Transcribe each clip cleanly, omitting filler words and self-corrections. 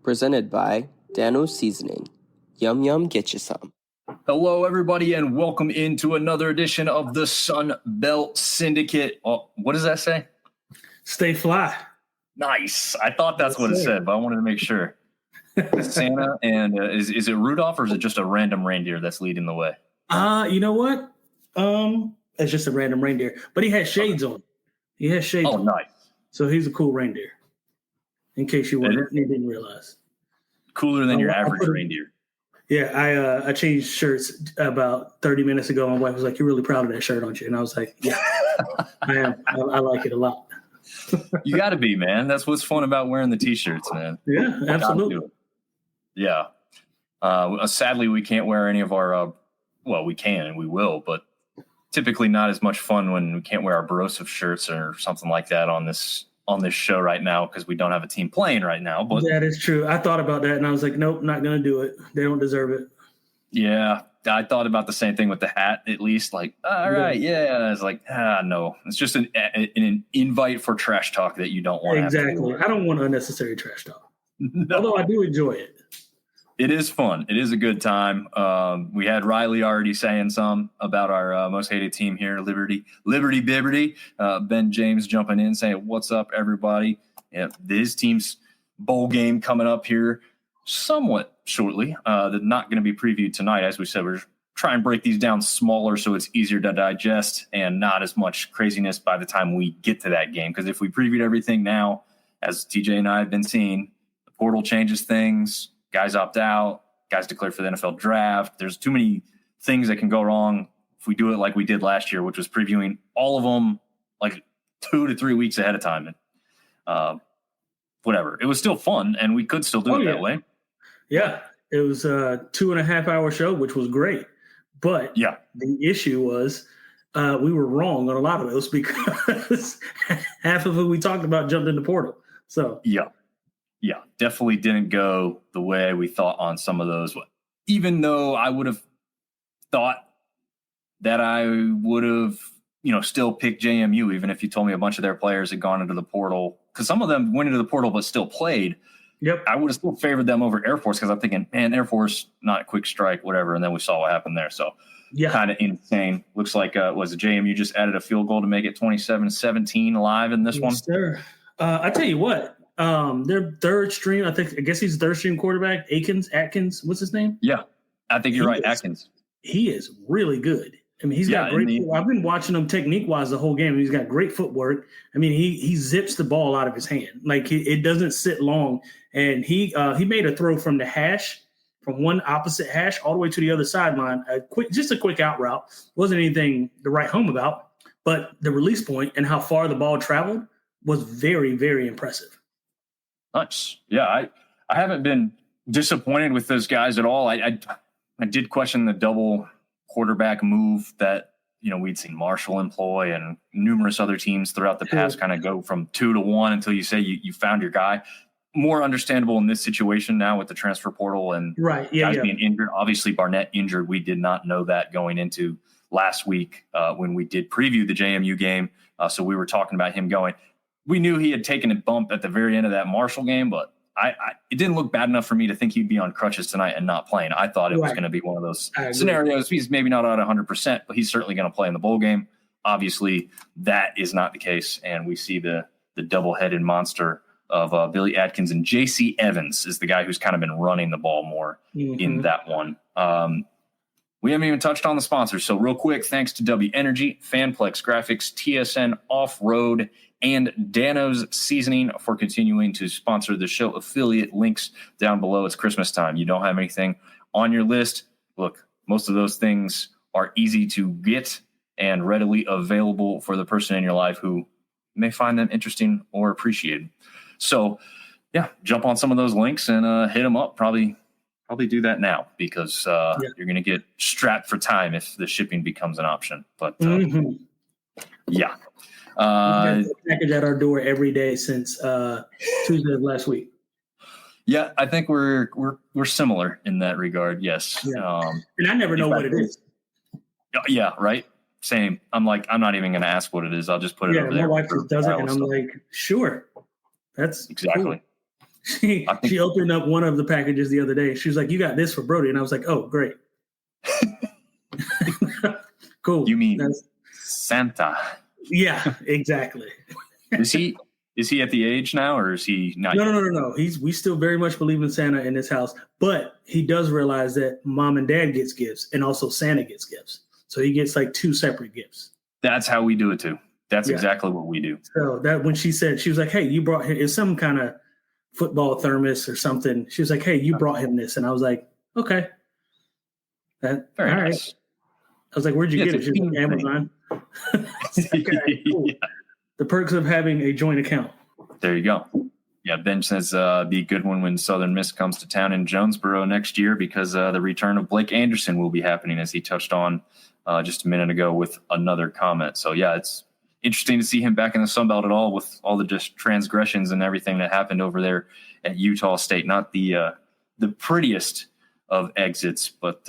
presented by Dano's Seasoning. Yum yum, get you some. Hello, everybody, and welcome into another edition of the Sun Belt Syndicate. Oh, what does that say? Stay fly. Nice. I thought that's what it said, but I wanted to make sure. Santa, and is it Rudolph or is it just a random reindeer that's leading the way? You know what? It's just a random reindeer, but he has shades on. He has shades on. Oh, nice. So he's a cool reindeer. In case you didn't realize. Cooler than your average reindeer. Yeah, I changed shirts about 30 minutes ago. My wife was like, "You're really proud of that shirt, aren't you?" And I was like, "Yeah, I am. I like it a lot." You got to be, man. That's what's fun about wearing the T-shirts, man. Yeah, absolutely. Yeah. Sadly, we can't wear any of our well, we can and we will, but typically not as much fun when we can't wear our Barosov shirts or something like that on this show right now because we don't have a team playing right now. But that is true. I thought about that and I was like, nope, not going to do it. They don't deserve it. Yeah, I thought about the same thing with the hat. At least, like, all right, yeah. It's like, no, it's just an invite for trash talk that you don't want. Exactly. I don't want unnecessary trash talk. No. Although I do enjoy it. It is fun. It is a good time. We had Riley already saying some about our most hated team here, Liberty Bibberty. Ben James jumping in saying, "What's up, everybody?" Yeah, this team's bowl game coming up here somewhat shortly. They're not going to be previewed tonight. As we said, we're trying to break these down smaller so it's easier to digest and not as much craziness by the time we get to that game. Because if we previewed everything now, as TJ and I have been seeing, the portal changes things. Guys opt out, guys declare for the NFL draft. There's too many things that can go wrong if we do it like we did last year, which was previewing all of them like 2 to 3 weeks ahead of time. And whatever. It was still fun, and we could still do it that way. Yeah, it was a 2.5 hour show, which was great. But the issue was we were wrong on a lot of those because half of it we talked about jumped in the portal. So Yeah, definitely didn't go the way we thought on some of those. Even though I would have thought that I would have, still picked JMU, even if you told me a bunch of their players had gone into the portal. Because some of them went into the portal but still played. Yep. I would have still favored them over Air Force because I'm thinking, man, Air Force, not a quick strike, whatever. And then we saw what happened there. So kind of insane. Looks like was it JMU just added a field goal to make it 27-17 live in this one? Sir. I tell you what. Their third string, I guess he's third string quarterback, Atkins, what's his name? Yeah, I think you're right, Atkins. He is really good. I mean, he's got great I've been watching him technique-wise the whole game. He's got great footwork. I mean, he zips the ball out of his hand. Like, it doesn't sit long. And he made a throw from the hash, from one opposite hash all the way to the other sideline. Just a quick out route. Wasn't anything to write home about. But the release point and how far the ball traveled was very, very impressive. Nice. Yeah, I haven't been disappointed with those guys at all. I did question the double quarterback move that we'd seen Marshall employ and numerous other teams throughout the past kind of go from 2 to 1 until you say you found your guy. More understandable in this situation now with the transfer portal and guys being injured. Obviously, Barnett injured. We did not know that going into last week when we did preview the JMU game. So we were talking about him going. We knew he had taken a bump at the very end of that Marshall game, but it didn't look bad enough for me to think he'd be on crutches tonight and not playing. I thought it was going to be one of those scenarios. He's maybe not at 100%, but he's certainly going to play in the bowl game. Obviously, that is not the case, and we see the double-headed monster of Billy Atkins, and J.C. Evans is the guy who's kind of been running the ball more in that one. We haven't even touched on the sponsors, so real quick, thanks to Dubby Energy, Fanplex Graphics, TSN Off Road, and Dano's Seasoning for continuing to sponsor the show. Affiliate links down below. It's Christmas time. You don't have anything on your list. Look, most of those things are easy to get and readily available for the person in your life who may find them interesting or appreciated. So, jump on some of those links and hit them up. Probably do that now because you're going to get strapped for time if the shipping becomes an option. But, package at our door every day since Tuesday of last week. Yeah, I think we're similar in that regard. Yes, and I never know what it is. Yeah, right. Same. I'm not even going to ask what it is. I'll just put it over there. My wife just does it, and I'm like, sure, that's exactly. Cool. She opened up one of the packages the other day. She was like, "You got this for Brody," and I was like, "Oh, great, cool." You mean Santa? Yeah, exactly. Is he at the age now, or is he not? No. We still very much believe in Santa in this house, but he does realize that Mom and Dad gets gifts, and also Santa gets gifts. So he gets like 2 separate gifts. That's how we do it too. That's exactly what we do. So that when she said, she was like, "Hey, you brought him," it's some kind of football thermos or something. She was like, "Hey, you brought him this," and I was like, "Okay, very all nice." Right. I was like, "Where'd you get it?" She was like, "Amazon." Okay, cool. The perks of having a joint account. There you go. Yeah, Ben says be a good one when Southern Miss comes to town in Jonesboro next year, because the return of Blake Anderson will be happening, as he touched on just a minute ago with another comment. So, yeah, it's interesting to see him back in the Sun Belt at all, with all the just transgressions and everything that happened over there at Utah State. Not the prettiest of exits, but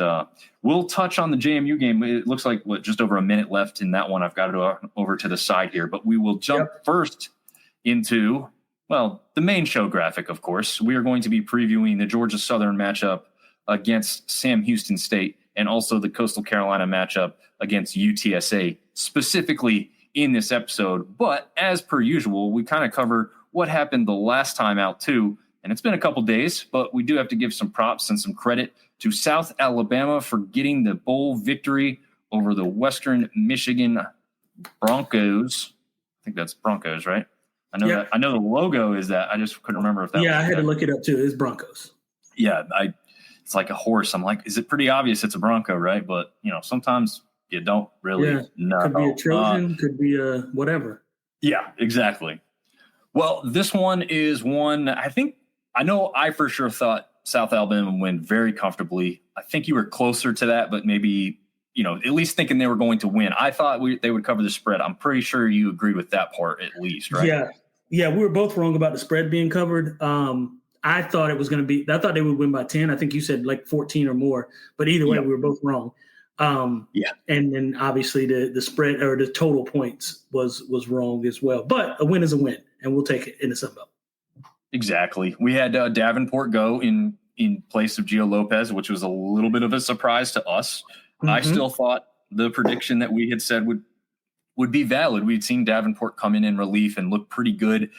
we'll touch on the JMU game. It looks like just over a minute left in that one. I've got it over to the side here, but we will jump first into, well, the main show graphic, of course. We are going to be previewing the Georgia Southern matchup against Sam Houston State, and also the Coastal Carolina matchup against UTSA, specifically in this episode. But as per usual, we kind of cover what happened the last time out too. And it's been a couple days, but we do have to give some props and some credit to South Alabama for getting the bowl victory over the Western Michigan Broncos. I think that's Broncos, right? I know that. I know the logo is that. I just couldn't remember if that was. Yeah, I had to look it up too. It's Broncos. Yeah, it's like a horse. I'm like, is it pretty obvious it's a Bronco, right? But, sometimes you don't really know. Could be a Trojan, could be a whatever. Yeah, exactly. Well, this one is one I know I for sure thought South Alabama would win very comfortably. I think you were closer to that, but maybe, at least thinking they were going to win. I thought they would cover the spread. I'm pretty sure you agreed with that part at least, right? Yeah, we were both wrong about the spread being covered. I thought it was going to be – I thought they would win by 10. I think you said like 14 or more. But either way, we were both wrong. And then obviously the spread or the total points was wrong as well. But a win is a win, and we'll take it in the Sun Belt. Exactly. We had Davenport go in place of Gio Lopez, which was a little bit of a surprise to us. Mm-hmm. I still thought the prediction that we had said would be valid. We'd seen Davenport come in relief and look pretty good.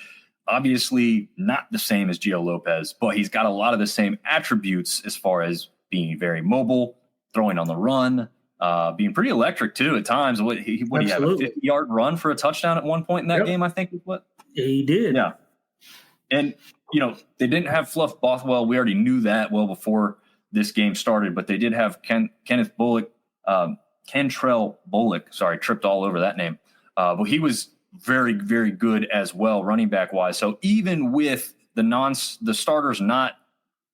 Obviously not the same as Gio Lopez, but he's got a lot of the same attributes as far as being very mobile, throwing on the run, being pretty electric too at times. What do you have, a 50-yard run for a touchdown at one point in that game, I think was what? Yeah, he did. Yeah. And, they didn't have Fluff Bothwell. We already knew that well before this game started, but they did have Kentrell Bullock. Sorry, tripped all over that name. But he was very, very good as well, running back wise. So even with the starters not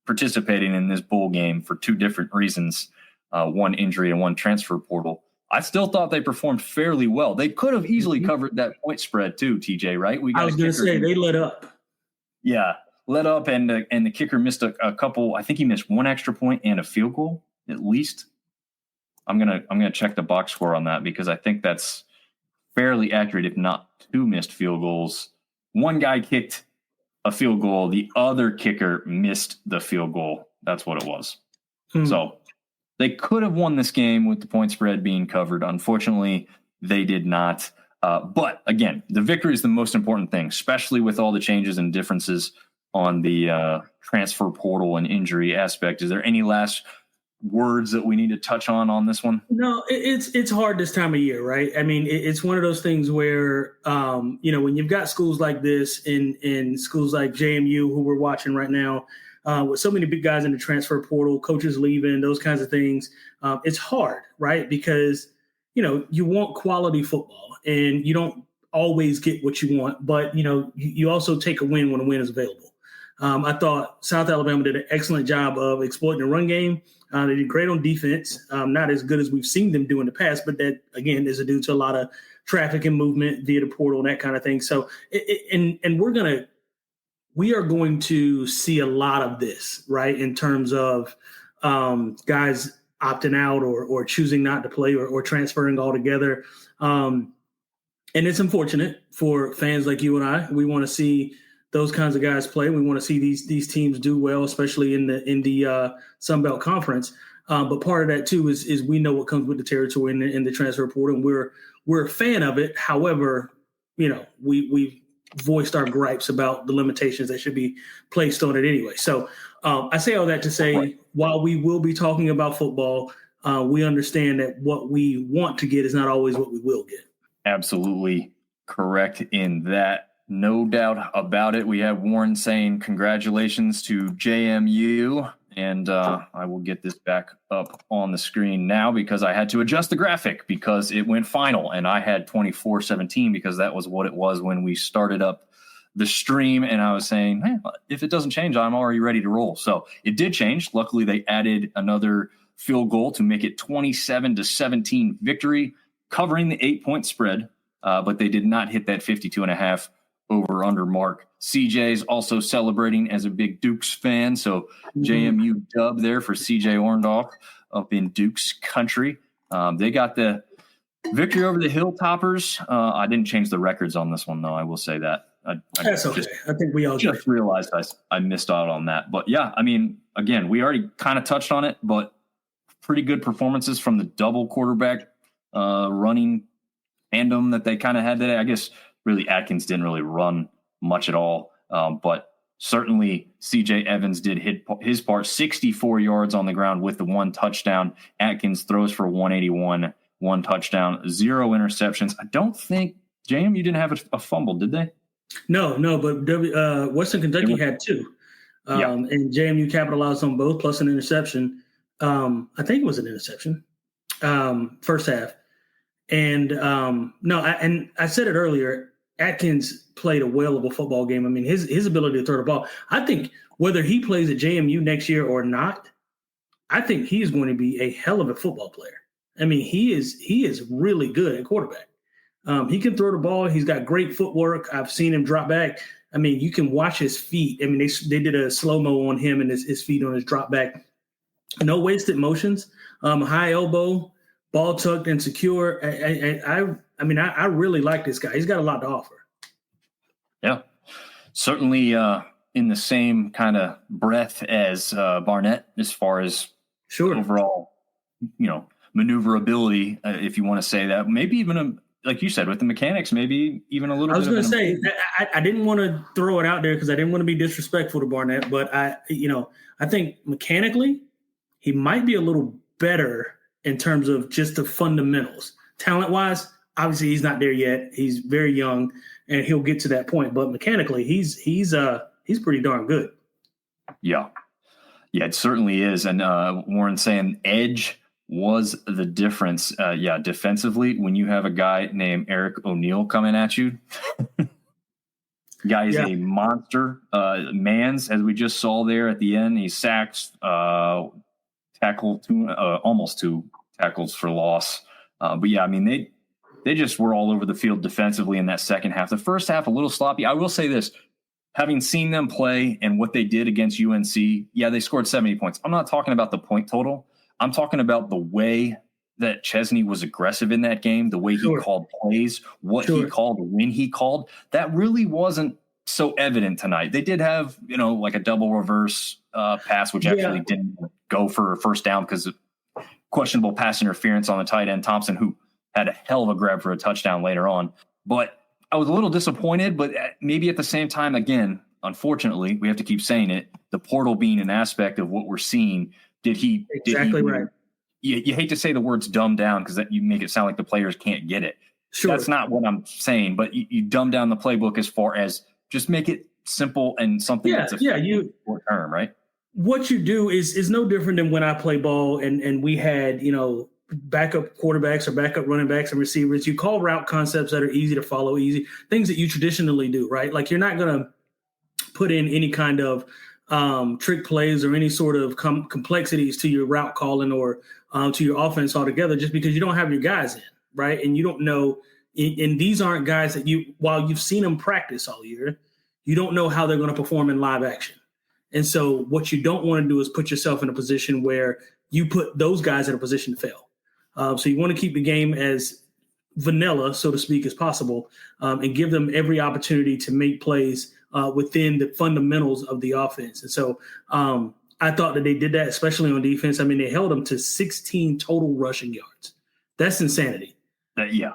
participating in this bowl game for 2 different reasons, one injury and one transfer portal, I still thought they performed fairly well. They could have easily covered that point spread too, TJ, right? I was going to say they let up. Yeah, let up, and the kicker missed a couple. I think he missed 1 extra point and a field goal at least. I'm gonna check the box score on that, because I think that's fairly accurate, if not 2 missed field goals. One guy kicked a field goal, the other kicker missed the field goal. That's what it was. So they could have won this game with the point spread being covered. Unfortunately, they did not. But again, the victory is the most important thing, especially with all the changes and differences on the transfer portal and injury aspect. Is there any last words that we need to touch on this one? No, it's hard this time of year, right? I mean, it's one of those things where, when you've got schools like this in schools like JMU, who we're watching right now, with so many big guys in the transfer portal, coaches leaving, those kinds of things, it's hard, right? Because, you want quality football, and you don't always get what you want, but, you also take a win when a win is available. I thought South Alabama did an excellent job of exploiting the run game. They did great on defense, not as good as we've seen them do in the past, but that, again, is due to a lot of traffic and movement via the portal and that kind of thing. So, we are going to see a lot of this, right, in terms of guys opting out or choosing not to play or transferring altogether. And it's unfortunate for fans like you and I. We want to see those kinds of guys play. We want to see these teams do well, especially in the Sun Belt Conference. But part of that too is we know what comes with the territory in the transfer portal, and we're a fan of it. However, we've voiced our gripes about the limitations that should be placed on it anyway. So I say all that to say, while we will be talking about football, we understand that what we want to get is not always what we will get. Absolutely correct in that. No doubt about it. We have Warren saying congratulations to JMU. And I will get this back up on the screen now because I had to adjust the graphic because it went final. And I had 24-17 because that was what it was when we started up the stream. And I was saying, hey, if it doesn't change, I'm already ready to roll. So it did change. Luckily, they added another field goal to make it 27-17 victory, covering the 8-point spread. But they did not hit that 52.5 over under mark. CJ's also celebrating as a big Dukes fan. So JMU dub there for CJ Orndorff up in Dukes country. They got the victory over the Hilltoppers. I didn't change the records on this one, though. I will say that. That's okay. I think we all just realized I missed out on that. But yeah, I mean, again, we already kind of touched on it, but pretty good performances from the double quarterback running tandem that they kind of had today. I guess really Atkins didn't really run much at all, but certainly C.J. Evans did hit his part, 64 yards on the ground with the 1 touchdown. Atkins throws for 181, 1 touchdown, 0 interceptions. I don't think JMU didn't have a fumble, did they? No, but Western Kentucky had 2. And JMU capitalized on both plus an interception. I think it was an interception first half. And I said it earlier, Atkins played a whale of a football game. I mean, his ability to throw the ball, I think whether he plays at JMU next year or not, I think he is going to be a hell of a football player. I mean, he is really good at quarterback. He can throw the ball. He's got great footwork. I've seen him drop back. I mean, you can watch his feet. I mean, they did a slow-mo on him and his feet on his drop back. No wasted motions, high elbow, ball tucked and secure. I really like this guy. He's got a lot to offer. Yeah, certainly in the same kind of breath as Barnett as far as overall, maneuverability, if you want to say that. Maybe even, like you said, with the mechanics, maybe even a little bit. I was going to say, I didn't want to throw it out there because I didn't want to be disrespectful to Barnett, but I think mechanically he might be a little better in terms of just the fundamentals. Talent-wise, obviously he's not there yet. He's very young, and he'll get to that point. But mechanically, he's pretty darn good. Yeah, it certainly is. And Warren saying edge was the difference. Defensively, when you have a guy named Eric O'Neill coming at you, guy is a monster. Mans, as we just saw there at the end, he sacks, almost 2 tackles for loss. But yeah, I mean, they just were all over the field defensively in that second half. The first half, a little sloppy. I will say this, having seen them play and what they did against UNC, they scored 70 points. I'm not talking about the point total. I'm talking about the way that Chesney was aggressive in that game, the way he called plays, what he called, when he called. That really wasn't so evident tonight. They did have, like a double reverse pass, which actually didn't go for a first down because of questionable pass interference on the tight end, Thompson, who had a hell of a grab for a touchdown later on. But I was a little disappointed, but maybe at the same time, again, unfortunately, we have to keep saying it, the portal being an aspect of what we're seeing. Right. You hate to say the words dumb down because that you make it sound like the players can't get it. Sure. That's not what I'm saying, but you dumb down the playbook as far as just make it simple and something that's short term, right? What you do is no different than when I play ball and we had, backup quarterbacks or backup running backs and receivers. You call route concepts that are easy to follow, things that you traditionally do, right? Like you're not going to put in any kind of trick plays or any sort of complexities to your route calling or to your offense altogether just because you don't have your guys in, right? And you don't know, and these aren't guys that while you've seen them practice all year, you don't know how they're going to perform in live action. And so what you don't want to do is put yourself in a position where you put those guys in a position to fail. So you want to keep the game as vanilla, so to speak, as possible, and give them every opportunity to make plays within the fundamentals of the offense. And so I thought that they did that, especially on defense. I mean, they held them to 16 total rushing yards. That's insanity. Yeah.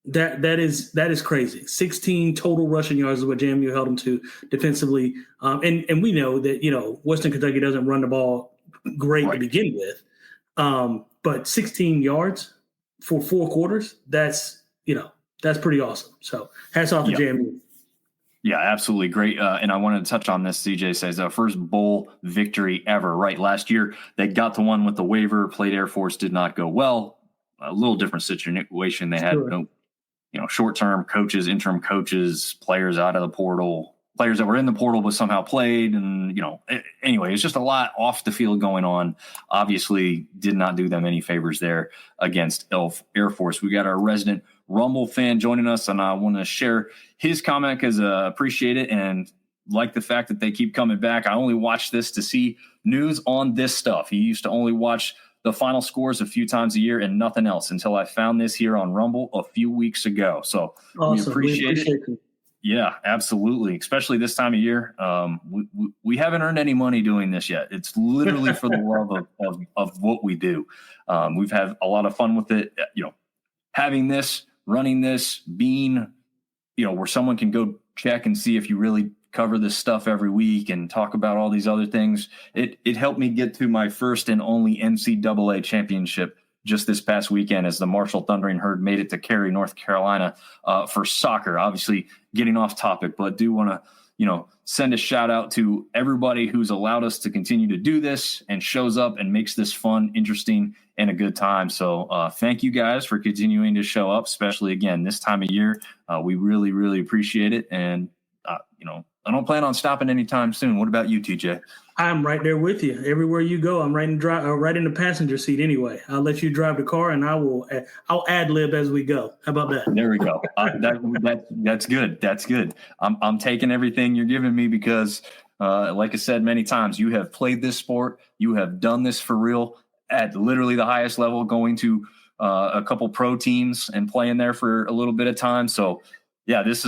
That is crazy. 16 total rushing yards is what JMU held them to defensively. And we know that, Western Kentucky doesn't run the ball great to begin with. But 16 yards for 4 quarters, that's pretty awesome. So hats off to JMU. Yeah, absolutely. Great. And I wanted to touch on this. CJ says first bowl victory ever, right? Last year, they got the one with the waiver, played Air Force, did not go well. A little different situation. They had no, short-term coaches, interim coaches, players out of the portal, players that were in the portal but somehow played. And, anyway, it's just a lot off the field going on. Obviously did not do them any favors there against Air Force. We got our resident Rumble fan joining us, and I want to share his comment because appreciate it and like the fact that they keep coming back. I only watch this to see news on this stuff. He used to only watch the final scores a few times a year and nothing else until I found this here on Rumble a few weeks ago. So awesome. We appreciate it. Yeah, absolutely. Especially this time of year. We haven't earned any money doing this yet. It's literally for the love of what we do. We've had a lot of fun with it. Having this, running this, being, where someone can go check and see if you really cover this stuff every week and talk about all these other things. It helped me get to my first and only NCAA championship just this past weekend as the Marshall Thundering Herd made it to Cary, North Carolina for soccer. Obviously getting off topic, but do want to, send a shout out to everybody who's allowed us to continue to do this and shows up and makes this fun, interesting, and a good time. So thank you guys for continuing to show up, especially again, this time of year. We really, really appreciate it. And, I don't plan on stopping anytime soon. What about you, TJ? I'm right there with you. Everywhere you go, I'm right in the passenger seat anyway. I'll let you drive the car, and I'll ad lib as we go. How about that? There we go. That's good. That's good. I'm taking everything you're giving me because, like I said many times, you have played this sport. You have done this for real at literally the highest level, going to a couple pro teams and playing there for a little bit of time. So, yeah, this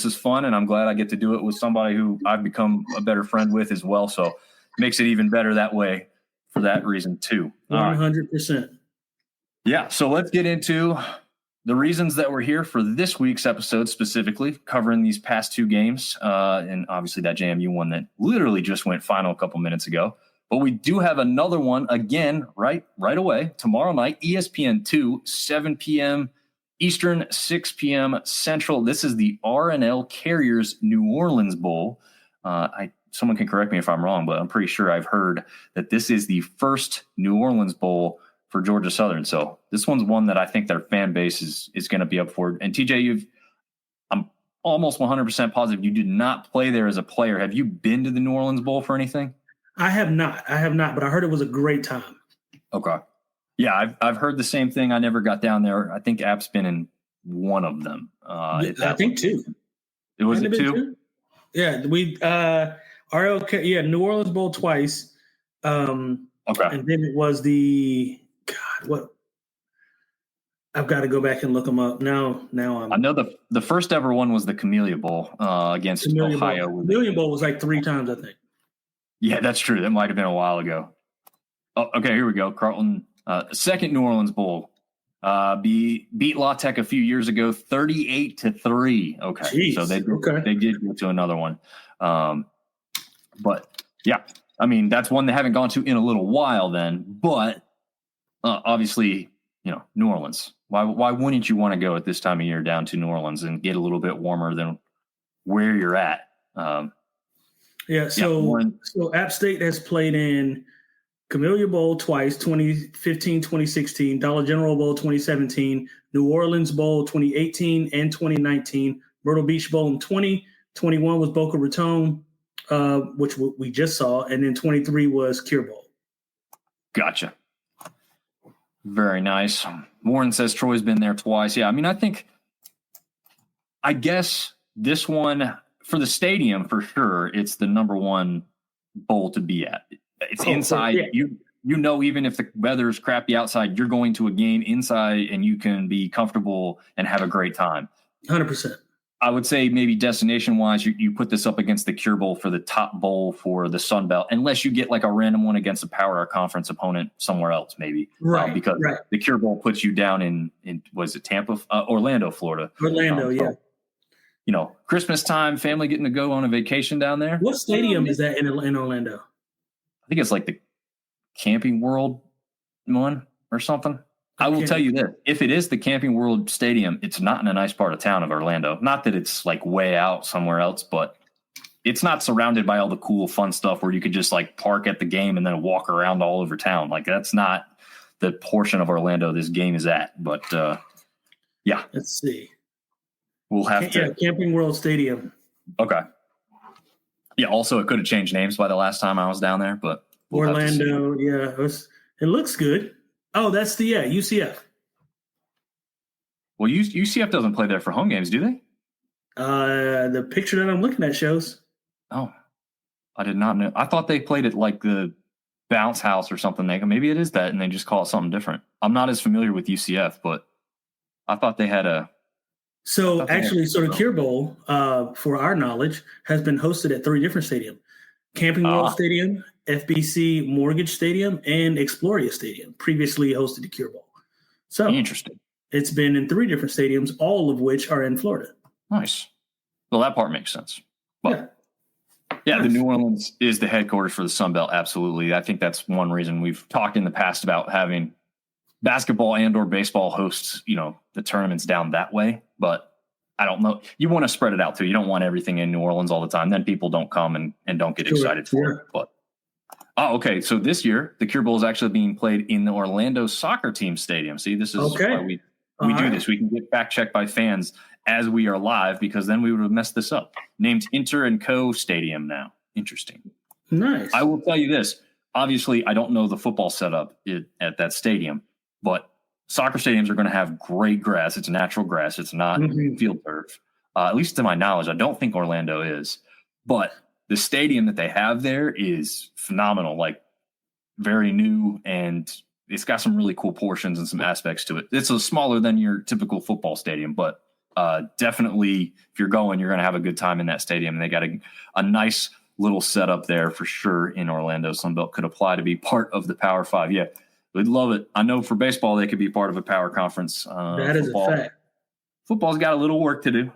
is fun, and I'm glad I get to do it with somebody who I've become a better friend with as well. So makes it even better that way for that reason too. 100%. Yeah. So let's get into the reasons that we're here for this week's episode, specifically covering these past 2 games. And obviously that JMU one that literally just went final a couple minutes ago, but we do have another one again, right away tomorrow night, ESPN2, 7 PM Eastern, 6 p.m. Central. This is the R+L Carriers New Orleans Bowl. Someone can correct me if I'm wrong, but I'm pretty sure I've heard that this is the first New Orleans Bowl for Georgia Southern. So this one's one that I think their fan base is going to be up for. And TJ, I'm almost 100% positive you did not play there as a player. Have you been to the New Orleans Bowl for anything? I have not, but I heard it was a great time. Okay. Yeah, I've heard the same thing. I never got down there. I think App's been in one of them. I think 2. It was it 2? Yeah, we New Orleans Bowl twice. Okay, and then it was I've got to go back and look them up now. I know the first ever one was the Camellia Bowl against Ohio. Camellia Bowl was like 3 times, I think. Yeah, that's true. That might have been a while ago. Oh, okay, here we go. Carlton. Second New Orleans Bowl, beat La Tech a few years ago, 38-3. Okay, jeez. So they did go to another one, but yeah, I mean that's one they haven't gone to in a little while. Then, but obviously, New Orleans. Why wouldn't you want to go at this time of year down to New Orleans and get a little bit warmer than where you're at? So App State has played in Camellia Bowl twice, 2015, 2016, Dollar General Bowl 2017, New Orleans Bowl 2018 and 2019, Myrtle Beach Bowl in 2021 was Boca Raton, which we just saw, and then 23 was Cure Bowl. Gotcha. Very nice. Warren says Troy's been there twice. Yeah, I mean, I guess this one for the stadium for sure, it's the number one bowl to be at. It's inside. Yeah. Even if the weather is crappy outside, you're going to a game inside and you can be comfortable and have a great time. 100%. I would say maybe destination-wise, you put this up against the Cure Bowl for the top bowl for the Sun Belt, unless you get like a random one against a power conference opponent somewhere else, maybe. Right. Because the Cure Bowl puts you down in was it Tampa? Orlando, Florida. Orlando, yeah. You know, Christmas time, family getting to go on a vacation down there. What stadium is that in Orlando? I think it's like the Camping World one or something. I will tell you this. If it is the Camping World Stadium, it's not in a nice part of town of Orlando. Not that it's like way out somewhere else, but it's not surrounded by all the cool, fun stuff where you could just like park at the game and then walk around all over town. Like that's not the portion of Orlando this game is at. But yeah. Let's see. We'll have to. Camping World Stadium. Okay. Yeah. Also, it could have changed names by the last time I was down there, but Orlando. Yeah. It looks good. Oh, that's the UCF. Well, UCF doesn't play there for home games, do they? The picture that I'm looking at shows. Oh, I did not know. I thought they played at like the Bounce House or something. Maybe it is that, and they just call it something different. I'm not as familiar with UCF, but I thought they had a. So actually, the Cure Bowl, for our knowledge, has been hosted at 3 different stadiums: Camping World Stadium, FBC Mortgage Stadium, and Exploria Stadium. Previously hosted the Cure Bowl. So interesting. It's been in 3 different stadiums, all of which are in Florida. Nice. Well, that part makes sense. But yeah, nice. The New Orleans is the headquarters for the Sun Belt. Absolutely. I think that's one reason we've talked in the past about having basketball and or baseball hosts, the tournaments down that way. But I don't know. You want to spread it out too. You don't want everything in New Orleans all the time. Then people don't come and don't get excited for it. But okay. So this year, the Cure Bowl is actually being played in the Orlando soccer team stadium. See, this is why we do this. We can get fact checked by fans as we are live, because then we would have messed this up. Named Inter & Co. Stadium now. Interesting. Nice. I will tell you this. Obviously, I don't know the football setup at that stadium, but soccer stadiums are going to have great grass. It's natural grass. It's not field turf. At least to my knowledge, I don't think Orlando is. But the stadium that they have there is phenomenal, like very new, and it's got some really cool portions and some aspects to it. It's smaller than your typical football stadium, but definitely if you're going, you're going to have a good time in that stadium. And they got a nice little setup there for sure in Orlando. Sunbelt could apply to be part of the Power 5. Yeah, we'd love it. I know for baseball, they could be part of a power conference. That is a fact. Football's got a little work to do.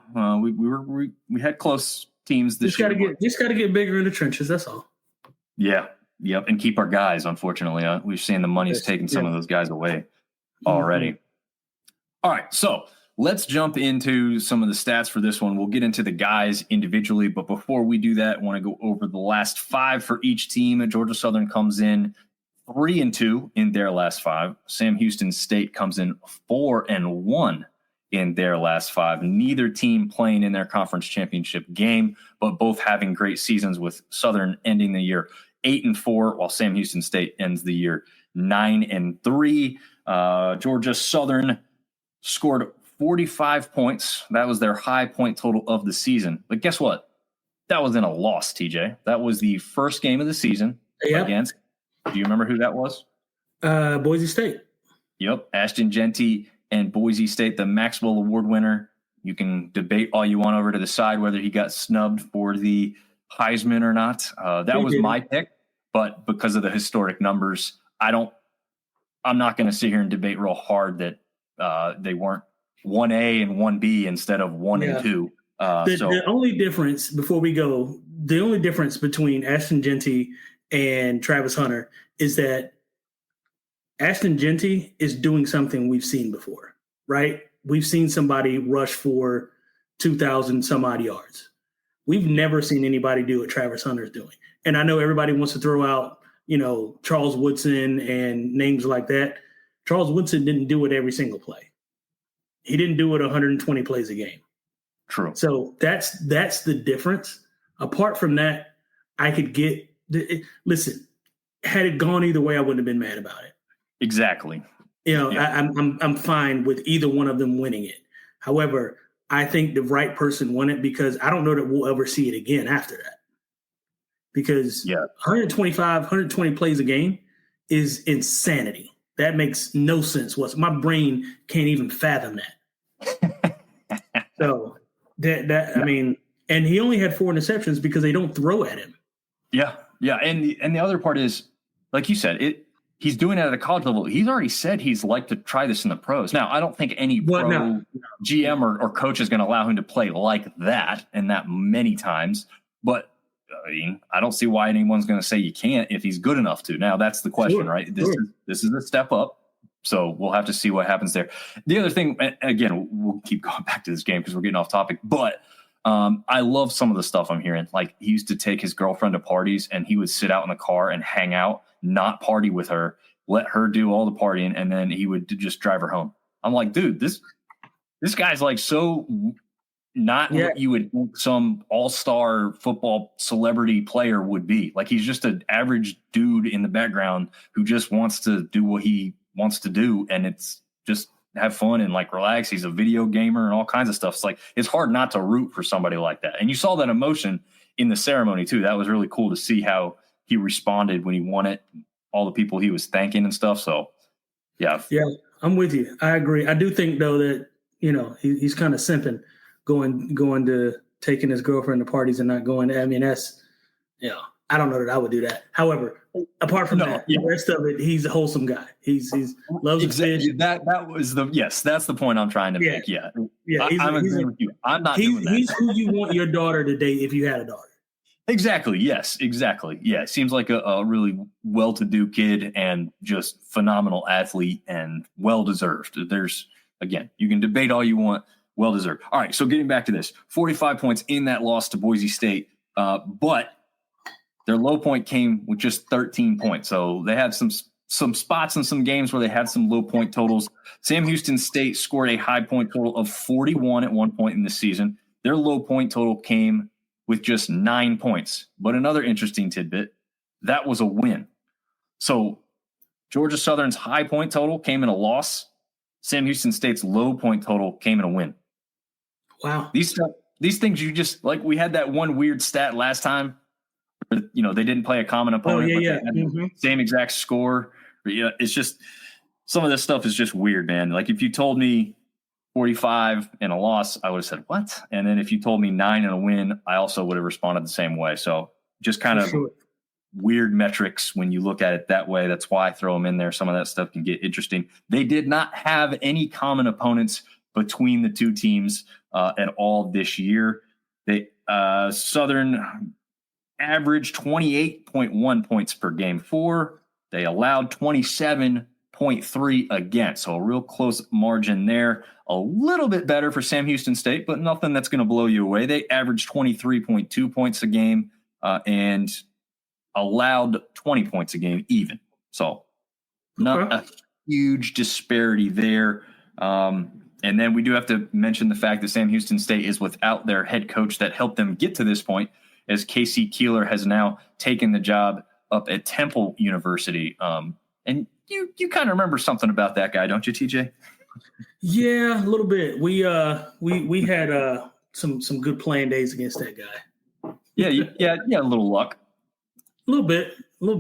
We had close teams this year. Just got to get bigger in the trenches. That's all. Yeah. Yep. And keep our guys. Unfortunately, we've seen the money's taking some of those guys away already. All right. So let's jump into some of the stats for this one. We'll get into the guys individually, but before we do that, I want to go over the last 5 for each team. Georgia Southern comes in 3-2 in their last 5. Sam Houston State comes in 4-1 in their last 5. Neither team playing in their conference championship game, but both having great seasons, with Southern ending the year 8-4, while Sam Houston State ends the year 9-3. Georgia Southern scored 45 points. That was their high point total of the season. But guess what? That was in a loss, TJ. That was the first game of the season against. Do you remember who that was? Boise State. Yep. Ashton Genty and Boise State, the Maxwell Award winner. You can debate all you want over to the side whether he got snubbed for the Heisman or not. That was my pick, but because of the historic numbers, I'm not going to sit here and debate real hard that they weren't 1A and 1B instead of 1 and 2. The only difference before we go, the only difference between Ashton Genty and Travis Hunter is that Ashton Genty is doing something we've seen before, right? We've seen somebody rush for 2,000 some odd yards. We've never seen anybody do what Travis Hunter is doing. And I know everybody wants to throw out, Charles Woodson and names like that. Charles Woodson didn't do it every single play. He didn't do it 120 plays a game. True. So that's the difference. Apart from that, I could get listen, had it gone either way, I wouldn't have been mad about it. Exactly. I'm fine with either one of them winning it. However, I think the right person won it, because I don't know that we'll ever see it again after that. Because 120 plays a game is insanity. That makes no sense. My brain can't even fathom that. So I mean, and he only had 4 interceptions because they don't throw at him. Yeah. And the other part is, like you said, he's doing it at a college level. He's already said he's like to try this in the pros. Now, I don't think any pro GM or coach is going to allow him to play like that and that many times. But I mean, I don't see why anyone's going to say you can't if he's good enough to. Now, that's the question, right? This is a step up. So we'll have to see what happens there. The other thing, again, we'll keep going back to this game because we're getting off topic, but I love some of the stuff I'm hearing. Like, he used to take his girlfriend to parties and he would sit out in the car and hang out, not party with her, let her do all the partying, and then he would just drive her home. I'm like, dude, this guy's like so not what you would think some all-star football celebrity player would be. Like, he's just an average dude in the background who just wants to do what he wants to do, and it's just have fun and like relax. He's a video gamer and all kinds of stuff. It's like, it's hard not to root for somebody like that. And you saw that emotion in the ceremony too. That was really cool to see how he responded when he won it, all the people he was thanking and stuff. So yeah, I'm with you. I agree. I do think though that, you know, he's kind of simping, going to taking his girlfriend to parties and not going to, I mean, that's, you know, I don't know that I would do that. However, apart from the rest of it, he's a wholesome guy. He's loves exactly. fish. That was that's the point I'm trying to make. Yeah. I'm agreeing with you. I'm not doing that. He's who you want your daughter to date if you had a daughter. Exactly. Yes, exactly. Yeah. Seems like a really well-to-do kid and just phenomenal athlete and well-deserved. There's, again, you can debate all you want. Well-deserved. All right. So getting back to this, 45 points in that loss to Boise State. But their low point came with just 13 points. So they had some spots in some games where they had some low point totals. Sam Houston State scored a high point total of 41 at one point in the season. Their low point total came with just 9 points. But another interesting tidbit, that was a win. So Georgia Southern's high point total came in a loss. Sam Houston State's low point total came in a win. Wow. These things, you just, like, we had that one weird stat last time. You know, they didn't play a common opponent, but they had the same exact score. Yeah, it's just, some of this stuff is just weird, man. Like, if you told me 45 and a loss, I would have said, what? And then if you told me 9 and a win, I also would have responded the same way. So just kind of weird metrics when you look at it that way. That's why I throw them in there. Some of that stuff can get interesting. They did not have any common opponents between the two teams at all this year. They Southern averaged 28.1 points per game for. They allowed 27.3 against. So a real close margin there. A little bit better for Sam Houston State, but nothing that's going to blow you away. They averaged 23.2 points a game and allowed 20 points a game even. So not a huge disparity there. And then we do have to mention the fact that Sam Houston State is without their head coach that helped them get to this point, as Casey Keeler has now taken the job up at Temple University. And you kind of remember something about that guy, don't you, TJ? Yeah, a little bit. We had some good playing days against that guy. Yeah, a little luck. A little bit. Well,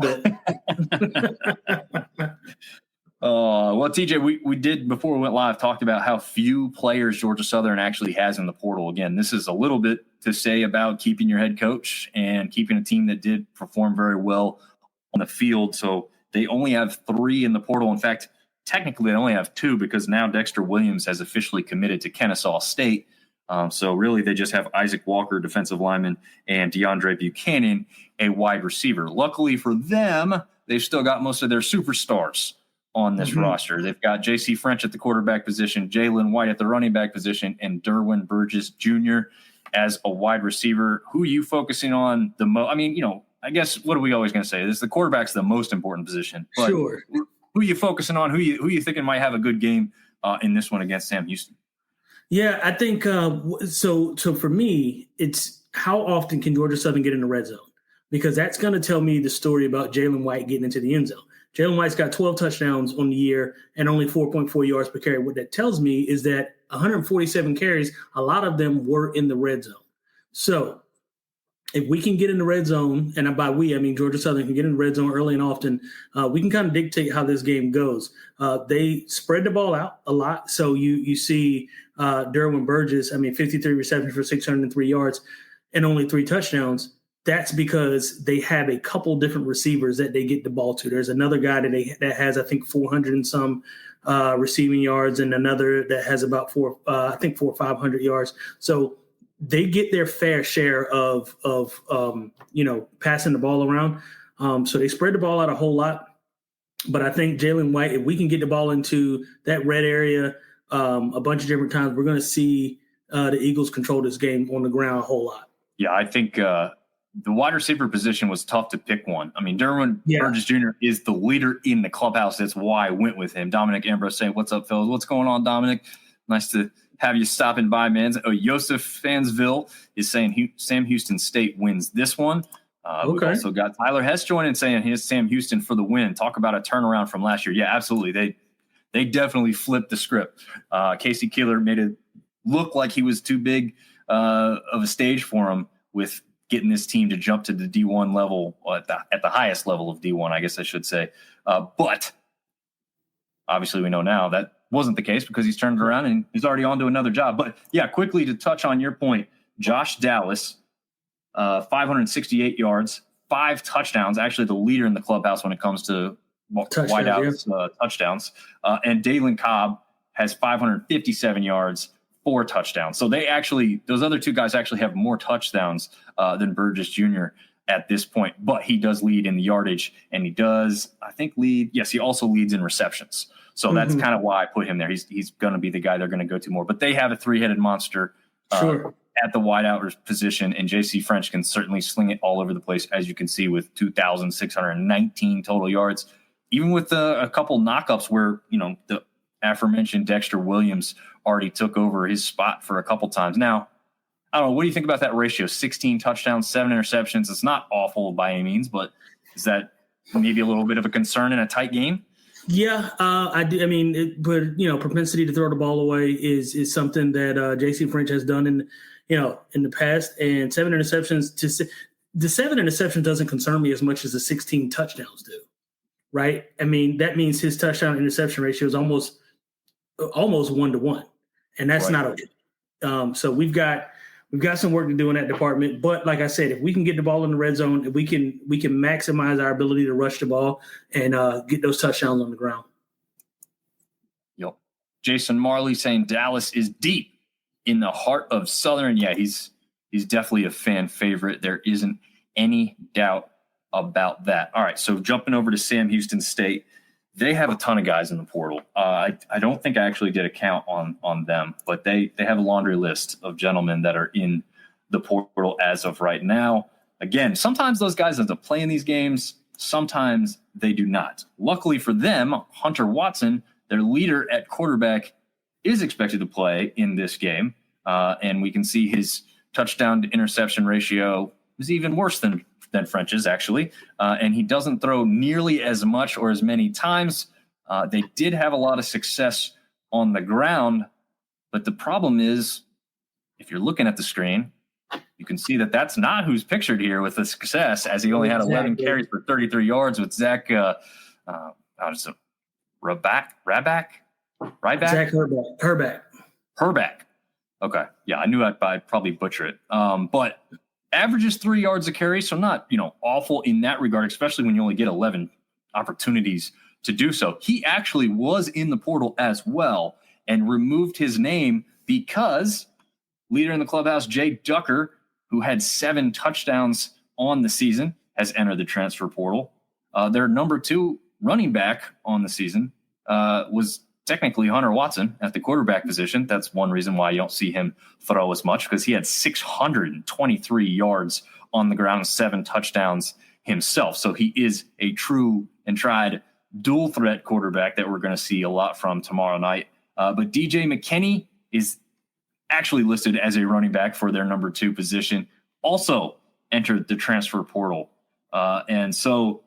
TJ, we did, before we went live, talked about how few players Georgia Southern actually has in the portal. Again, this is a little bit to say about keeping your head coach and keeping a team that did perform very well on the field. So they only have 3 in the portal. In fact, technically they only have 2 because now Dexter Williams has officially committed to Kennesaw State. So really they just have Isaac Walker, defensive lineman, and DeAndre Buchanan, a wide receiver. Luckily for them, they've still got most of their superstars on this roster. They've got J.C. French at the quarterback position, Jalen White at the running back position, and Derwin Burgess Jr. as a wide receiver. Who are you focusing on the most? I mean, I guess, what are we always going to say? The quarterback's the most important position. But sure. Who are you focusing on? Who you thinking might have a good game in this one against Sam Houston? Yeah, I think so for me, it's how often can Georgia Southern get in the red zone? Because that's going to tell me the story about Jalen White getting into the end zone. Jalen White's got 12 touchdowns on the year and only 4.4 yards per carry. What that tells me is that 147 carries, a lot of them were in the red zone. So if we can get in the red zone, and by we, I mean Georgia Southern can get in the red zone early and often, we can kind of dictate how this game goes. They spread the ball out a lot. So you see Derwin Burgess, 53 receptions for 603 yards and only 3 touchdowns. That's because they have a couple different receivers that they get the ball to. There's another guy that has, I think, 400 and some receiving yards, and another that has about 400 or 500 yards. So they get their fair share of passing the ball around. So they spread the ball out a whole lot. But I think Jalen White, if we can get the ball into that red area a bunch of different times, we're going to see the Eagles control this game on the ground a whole lot. Yeah, I think the wide receiver position was tough to pick one. Derwin Burgess Jr. is the leader in the clubhouse. That's why I went with him. Dominic Ambrose saying, "What's up, fellas? What's going on, Dominic? Nice to have you stopping by, man." Joseph Fansville is saying Sam Houston State wins this one. We've also got Tyler Hess joining saying here's Sam Houston for the win. Talk about a turnaround from last year. Yeah, absolutely. They definitely flipped the script. Casey Keeler made it look like he was too big of a stage for him with getting this team to jump to the D1 level, at the highest level of D1, I guess I should say. But obviously we know now that wasn't the case because he's turned it around and he's already on to another job. But yeah, quickly to touch on your point, Josh Dallas, 568 yards, 5 touchdowns, actually the leader in the clubhouse when it comes to wideouts, touchdowns. And Dalen Cobb has 557 yards, 4 touchdowns. So those other 2 guys actually have more touchdowns than Burgess Jr. at this point, but he does lead in the yardage, and he does, I think, he also leads in receptions. So that's kind of why I put him there. He's going to be the guy they're going to go to more. But they have a 3-headed monster at the wideout position, and J.C. French can certainly sling it all over the place, as you can see, with 2,619 total yards. Even with a couple knockups where, the aforementioned Dexter Williams already took over his spot for a couple times. Now, I don't know. What do you think about that ratio? 16 touchdowns, 7 interceptions. It's not awful by any means, but is that maybe a little bit of a concern in a tight game? Yeah, I do. But propensity to throw the ball away is something that J.C. French has done in the past. And 7 interceptions the 7 interceptions doesn't concern me as much as the 16 touchdowns do. Right? That means his touchdown interception ratio is almost 1-to-1, and that's not okay. So we've got some work to do in that department. But like I said, if we can get the ball in the red zone, if we can maximize our ability to rush the ball and get those touchdowns on the ground. Yep. Jason Marley saying Dallas is deep in the heart of Southern. Yeah, he's definitely a fan favorite. There isn't any doubt about that. All right, so jumping over to Sam Houston State, they have a ton of guys in the portal. I don't think I actually did a count on them, but they have a laundry list of gentlemen that are in the portal as of right now. Again, sometimes those guys have to play in these games. Sometimes they do not. Luckily for them, Hunter Watson, their leader at quarterback, is expected to play in this game. And we can see his touchdown to interception ratio is even worse than French's, actually. And he doesn't throw nearly as much or as many times. They did have a lot of success on the ground. But the problem is, if you're looking at the screen, you can see that that's not who's pictured here with the success, as he only had 11 carries for 33 yards with Zach Ryback? Zach Herback. Okay. Yeah, I knew I'd probably butcher it. But averages 3 yards a carry, so not, awful in that regard, especially when you only get 11 opportunities to do so. He actually was in the portal as well and removed his name because leader in the clubhouse, Jay Ducker, who had 7 touchdowns on the season, has entered the transfer portal. Their number 2 running back on the season was technically Hunter Watson at the quarterback position. That's one reason why you don't see him throw as much, because he had 623 yards on the ground, 7 touchdowns himself. So he is a true and tried dual threat quarterback that we're going to see a lot from tomorrow night. But DJ McKinney is actually listed as a running back for their number 2 position, also entered the transfer portal. And so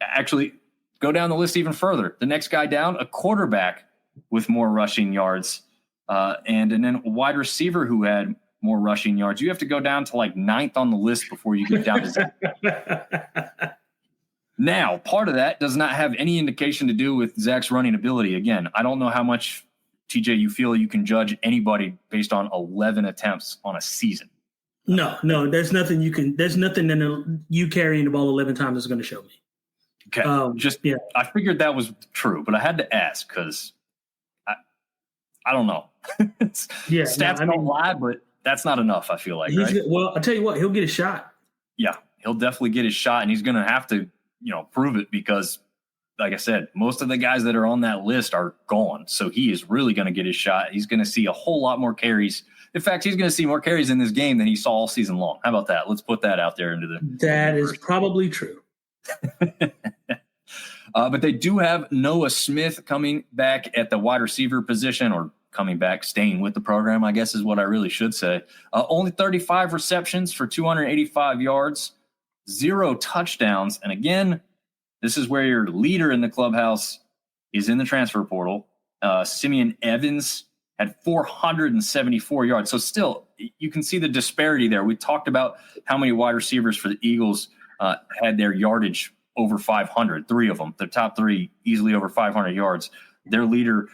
actually go down the list even further. The next guy down, a quarterback with more rushing yards, and then a wide receiver who had more rushing yards. You have to go down to like 9th on the list before you get down to Zach. Now, part of that does not have any indication to do with Zach's running ability. Again, I don't know how much, TJ, you feel you can judge anybody based on 11 attempts on a season. No, there's nothing in you carrying the ball 11 times is going to show me. Okay. I figured that was true, but I had to ask because I don't know. Stats don't lie, but that's not enough, I feel like. Right? Well, I'll tell you what, he'll get a shot. Yeah, he'll definitely get his shot, and he's going to have to, prove it because, like I said, most of the guys that are on that list are gone. So he is really going to get his shot. He's going to see a whole lot more carries. In fact, he's going to see more carries in this game than he saw all season long. How about that? Let's put that out there into the. That is probably true. But they do have Noah Smith coming back at the wide receiver position, or coming back, staying with the program, I guess is what I really should say. Only 35 receptions for 285 yards, 0 touchdowns. And again, this is where your leader in the clubhouse is in the transfer portal. Simeon Evans had 474 yards. So still, you can see the disparity there. We talked about how many wide receivers for the Eagles had their yardage over 500, 3 of them. The top 3 easily over 500 yards. Their leader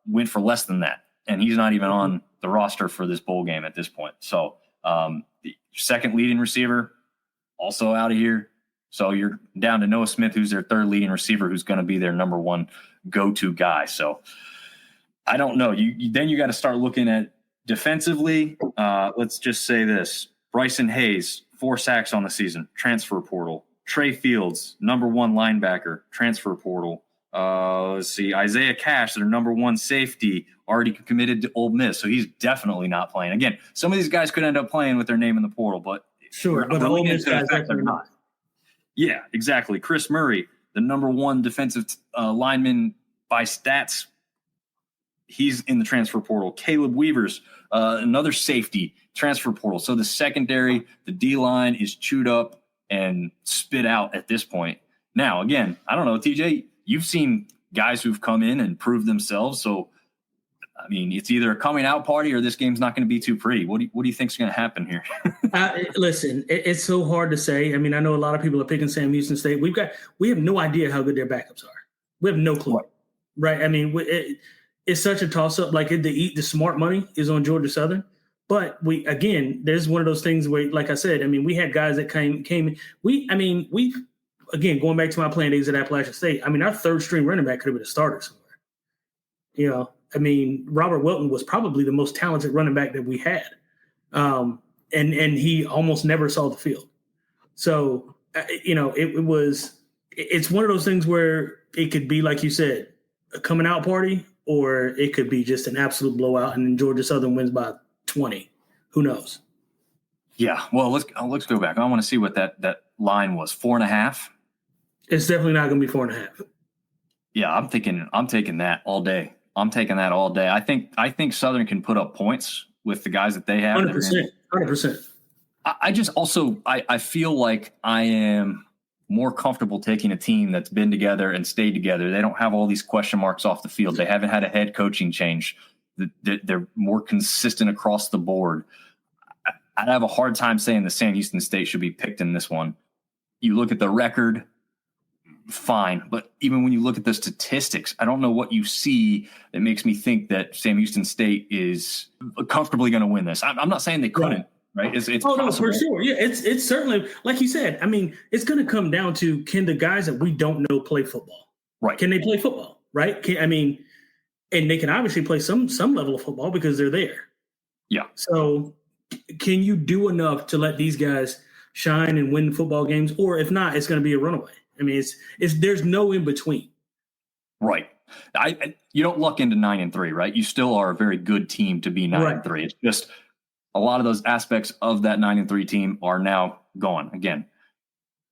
went for less than that, and he's not even on the roster for this bowl game at this point. So the second leading receiver also out of here. So you're down to Noah Smith, who's their third leading receiver, who's going to be their number 1 go-to guy. So I don't know. Then you got to start looking at defensively. Let's just say this. Bryson Hayes, 4 sacks on the season, transfer portal. Trey Fields, number 1 linebacker, transfer portal. Let's see. Isaiah Cash, their number 1 safety, already committed to Ole Miss. So he's definitely not playing. Again, some of these guys could end up playing with their name in the portal, but sure. But the Ole Miss guys definitely not. Yeah, exactly. Chris Murray, the number 1 defensive lineman by stats, he's in the transfer portal. Caleb Weavers, another safety, transfer portal. So the secondary, the D-line is chewed up and spit out at this point. Now, again, I don't know, TJ, you've seen guys who've come in and proved themselves. So, I mean, it's either a coming out party or this game's not going to be too pretty. What do you think is going to happen here? Listen, it's so hard to say. I mean, I know a lot of people are picking Sam Houston State. We have no idea how good their backups are. We have no clue, right? I mean, it's such a toss-up. Like the smart money is on Georgia Southern. But there's one of those things where, like I said, I mean, we had guys that came. Again, going back to my playing days at Appalachian State, I mean, our third string running back could have been a starter somewhere. I mean, Robert Welton was probably the most talented running back that we had. And he almost never saw the field. So, it's one of those things where it could be, like you said, a coming out party, or it could be just an absolute blowout and then Georgia Southern wins by 20. Who knows? Yeah. Well, let's go back. I want to see what that line was. 4.5. It's definitely not going to be 4.5. Yeah, I'm taking that all day. I think Southern can put up points with the guys that they have. 100%. I just also I feel like I am more comfortable taking a team that's been together and stayed together. They don't have all these question marks off the field. They haven't had a head coaching change. They're more consistent across the board. I'd have a hard time saying the Sam Houston State should be picked in this one. You look at the record, fine. But even when you look at the statistics, I don't know what you see that makes me think that Sam Houston State is comfortably going to win this. I'm not saying they couldn't, right? It's possible. No, for sure. Yeah, it's certainly, like you said, I mean, it's going to come down to, can the guys that we don't know play football? Right. Can they play football? Right. And they can obviously play some level of football because they're there. Yeah. So can you do enough to let these guys shine and win football games? Or if not, it's going to be a runaway. I mean, there's no in between. Right. You don't luck into 9-3, right? You still are a very good team to be 9-3. It's just a lot of those aspects of that 9-3 team are now gone. Again,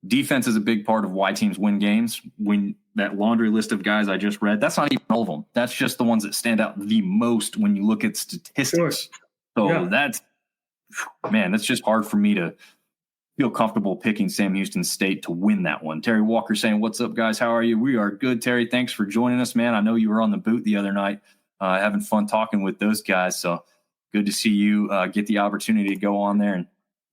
defense is a big part of why teams win games. When that laundry list of guys I just read, that's not even all of them. That's just the ones that stand out the most when you look at statistics. Sure. So that's just hard for me to feel comfortable picking Sam Houston State to win that one. Terry Walker saying, "What's up, guys? How are you?" We are good, Terry. Thanks for joining us, man. I know you were on the boot the other night, having fun talking with those guys. So good to see you get the opportunity to go on there and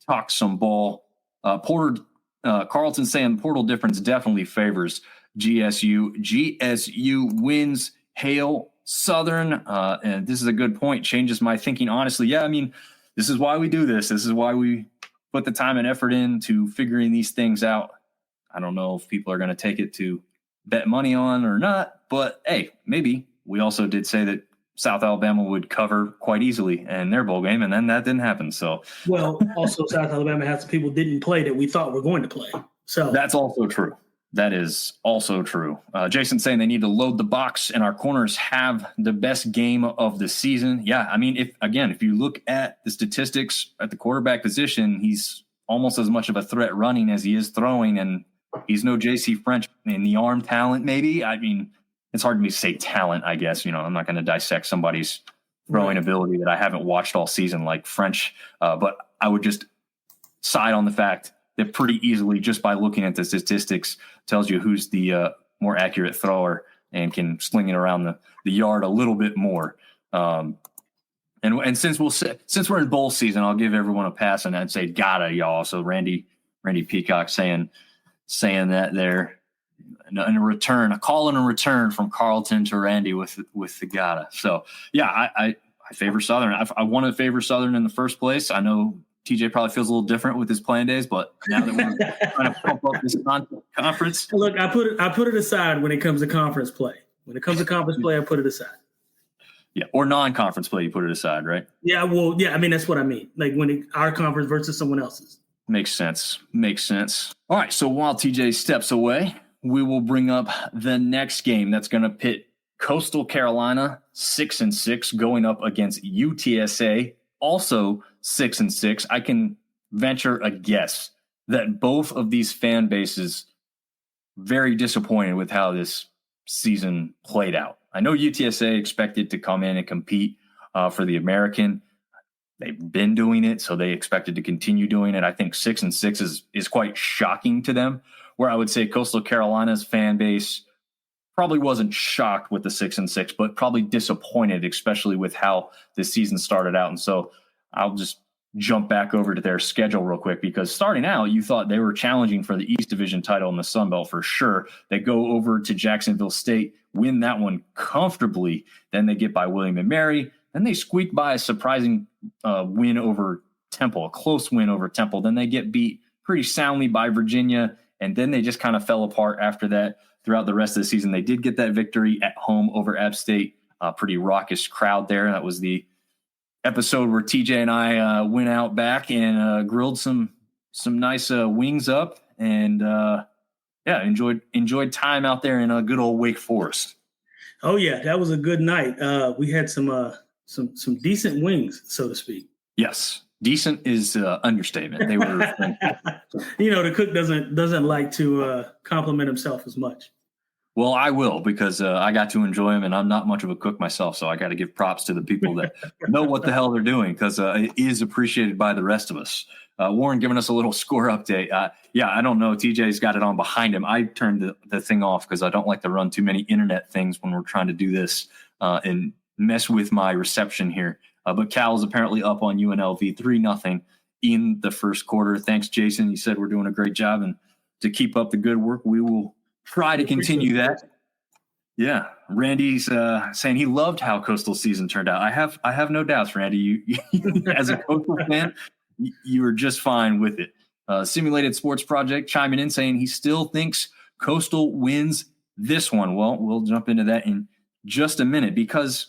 talk some ball. Carlton saying portal difference definitely favors GSU. GSU wins. Hail Southern. And this is a good point. Changes my thinking, honestly. Yeah, I mean, this is why we do this. This is why we put the time and effort into figuring these things out. I don't know if people are going to take it to bet money on or not, but hey, maybe. We also did say that South Alabama would cover quite easily in their bowl game, and then that didn't happen. So, well, also South Alabama had some people didn't play that we thought were going to play. So that's also true. That is also true. Jason saying they need to load the box, and our corners have the best game of the season. Yeah, I mean, if you look at the statistics at the quarterback position, he's almost as much of a threat running as he is throwing, and he's no J.C. French in the arm talent. Maybe it's hard for me to say talent, I guess. I'm not going to dissect somebody's throwing ability that I haven't watched all season like French. But I would just side on the fact that pretty easily, just by looking at the statistics, tells you who's the more accurate thrower and can sling it around the yard a little bit more. And since we're in bowl season, I'll give everyone a pass and I'd say gotta y'all. So Randy Peacock saying that there. In a return, a call and a return from Carlton to Randy with the gotta. So yeah, I favor Southern. I wanted to favor Southern in the first place. I know TJ probably feels a little different with his playing days, but now that we're trying to pump up this conference, look, I put it aside when it comes to conference play. When it comes to conference play, I put it aside. Yeah, or non-conference play, you put it aside, right? Yeah, well, yeah. I mean, that's what I mean. Like our conference versus someone else's. Makes sense. All right. So while TJ steps away, we will bring up the next game that's going to pit Coastal Carolina 6-6 going up against UTSA, also 6-6. I can venture a guess that both of these fan bases very disappointed with how this season played out. I know UTSA expected to come in and compete for the American. They've been doing it, so they expected to continue doing it. I think 6-6 is quite shocking to them. Where I would say Coastal Carolina's fan base probably wasn't shocked with the 6-6, but probably disappointed, especially with how this season started out. And so I'll just jump back over to their schedule real quick, because starting out, you thought they were challenging for the East Division title in the Sun Belt for sure. They go over to Jacksonville State, win that one comfortably. Then they get by William and Mary. Then they squeak by a surprising win over Temple, a close win over Temple. Then they get beat pretty soundly by Virginia. And then they just kind of fell apart after that throughout the rest of the season. They did get that victory at home over App State. Pretty raucous crowd there. That was the episode where TJ and I went out back and grilled some nice wings up, and enjoyed time out there in a good old Wake Forest. Oh yeah, that was a good night. We had some decent wings, so to speak. Yes. Decent is understatement. They were, the cook doesn't like to compliment himself as much. Well, I will, because I got to enjoy them, and I'm not much of a cook myself, so I got to give props to the people that know what the hell they're doing, because it is appreciated by the rest of us. Warren giving us a little score update. I don't know. TJ's got it on behind him. I turned the thing off because I don't like to run too many internet things when we're trying to do this and mess with my reception here. But Cal is apparently up on UNLV 3-0 in the first quarter. Thanks, Jason. You said we're doing a great job, and to keep up the good work, we will try to continue that. Yeah, Randy's saying he loved how Coastal season turned out. I have no doubts, Randy. You as a Coastal fan, you were just fine with it. Simulated Sports Project chiming in saying he still thinks Coastal wins this one. Well, we'll jump into that in just a minute, because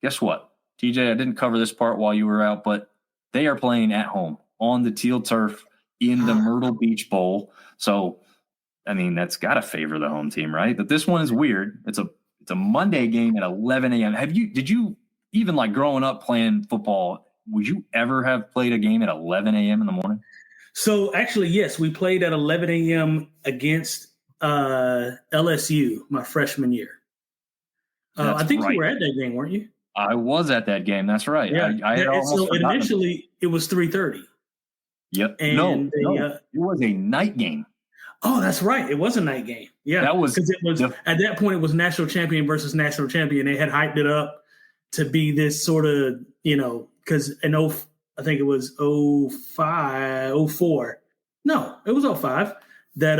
guess what? TJ, I didn't cover this part while you were out, but they are playing at home on the teal turf in the Myrtle Beach Bowl. So, I mean, that's got to favor the home team, right? But this one is weird. It's a Monday game at 11 a.m. Did you even, like, growing up playing football, would you ever have played a game at 11 a.m. in the morning? So actually, yes, we played at 11 a.m. against LSU my freshman year. I think you were at that game, weren't you? I was at that game. That's right. Yeah. Initially, it was 3:30. Yep. And it was a night game. Oh, that's right. It was a night game. Yeah, that was because it was at that point it was national champion versus national champion. They had hyped it up to be this sort of because I think it was 04. No, it was 05 that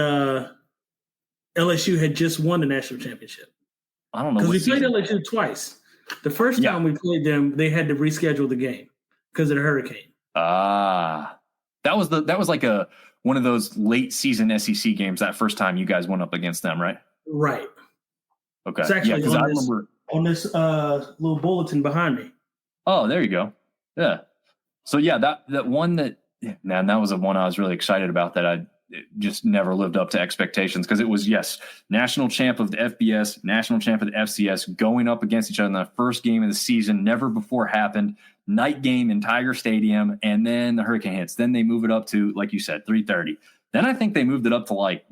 LSU had just won the national championship. I don't know. Because we played LSU twice. The first time we played them, they had to reschedule the game because of the hurricane. That was like one of those late season SEC games. That first time you guys went up against them, right? Right. Okay. It's actually because I remember on this little bulletin behind me. Oh, there you go. Yeah. So that one that was the one I was really excited about that I just never lived up to expectations because it was national champ of the FBS, national champ of the FCS going up against each other in the first game of the season. Never before happened. Night game in Tiger Stadium, and then the hurricane hits. Then they move it up to, like you said, 3:30. Then I think they moved it up to like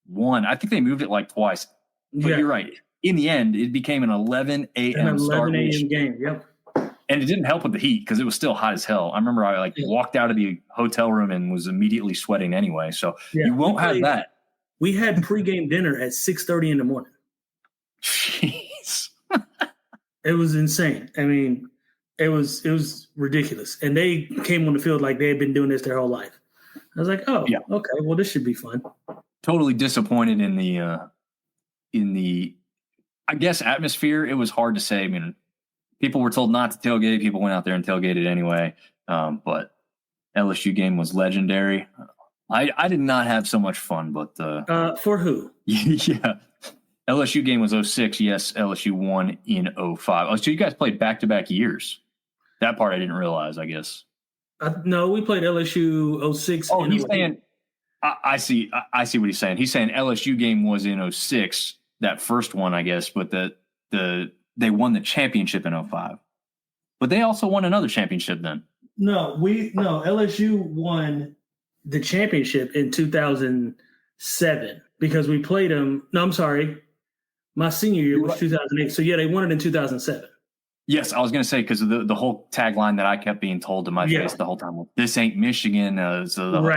1. I think they moved it like twice. But you're right. In the end, it became an 11 a.m. start. 11 a.m. game. Yep. And it didn't help with the heat because it was still hot as hell. I remember I walked out of the hotel room and was immediately sweating anyway. So you won't have that. We had pregame dinner at 6:30 in the morning. Jeez. It was insane. I mean, it was ridiculous. And they came on the field like they had been doing this their whole life. I was like, okay, well, this should be fun. Totally disappointed in the I guess atmosphere. It was hard to say. I mean, people were told not to tailgate. People went out there and tailgated anyway. But LSU game was legendary. I did not have so much fun, but for who? Yeah. LSU game was 06. Yes, LSU won in 05. Oh, so you guys played back-to-back years. That part I didn't realize, I guess. No, we played LSU 06. Oh, he's saying I see what he's saying. He's saying LSU game was in 06, that first one, I guess, but they won the championship in 05. But they also won another championship then. No, LSU won the championship in 2007 because we played them. No, I'm sorry. My senior year was 2008. So, they won it in 2007. Yes, I was going to say because the whole tagline that I kept being told to my face the whole time, this ain't Michigan. So the whole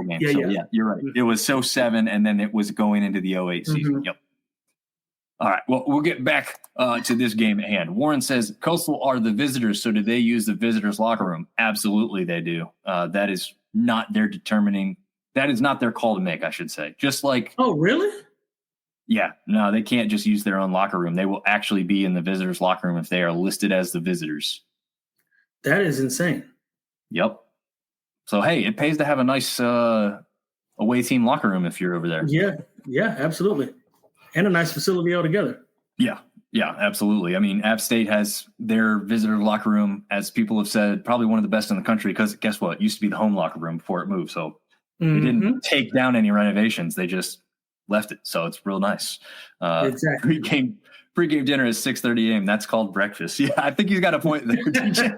game. So, you're right. It was 07, and then it was going into the 08 season. Mm-hmm. Yep. All right, well, we'll get back to this game at hand. Warren says, Coastal are the visitors, so do they use the visitors' locker room? Absolutely they do. That is not their determining. That is not their call to make, I should say. Just like – Oh, really? Yeah. No, they can't just use their own locker room. They will actually be in the visitors' locker room if they are listed as the visitors. That is insane. Yep. So, hey, it pays to have a nice away team locker room if you're over there. Yeah, absolutely. And a nice facility altogether. Yeah, absolutely. I mean, App State has their visitor locker room, as people have said, probably one of the best in the country because guess what? It used to be the home locker room before it moved. So they didn't take down any renovations. They just left it. So it's real nice. Exactly. Pre-game dinner is 6:30 a.m. That's called breakfast. Yeah, I think he's got a point there, DJ.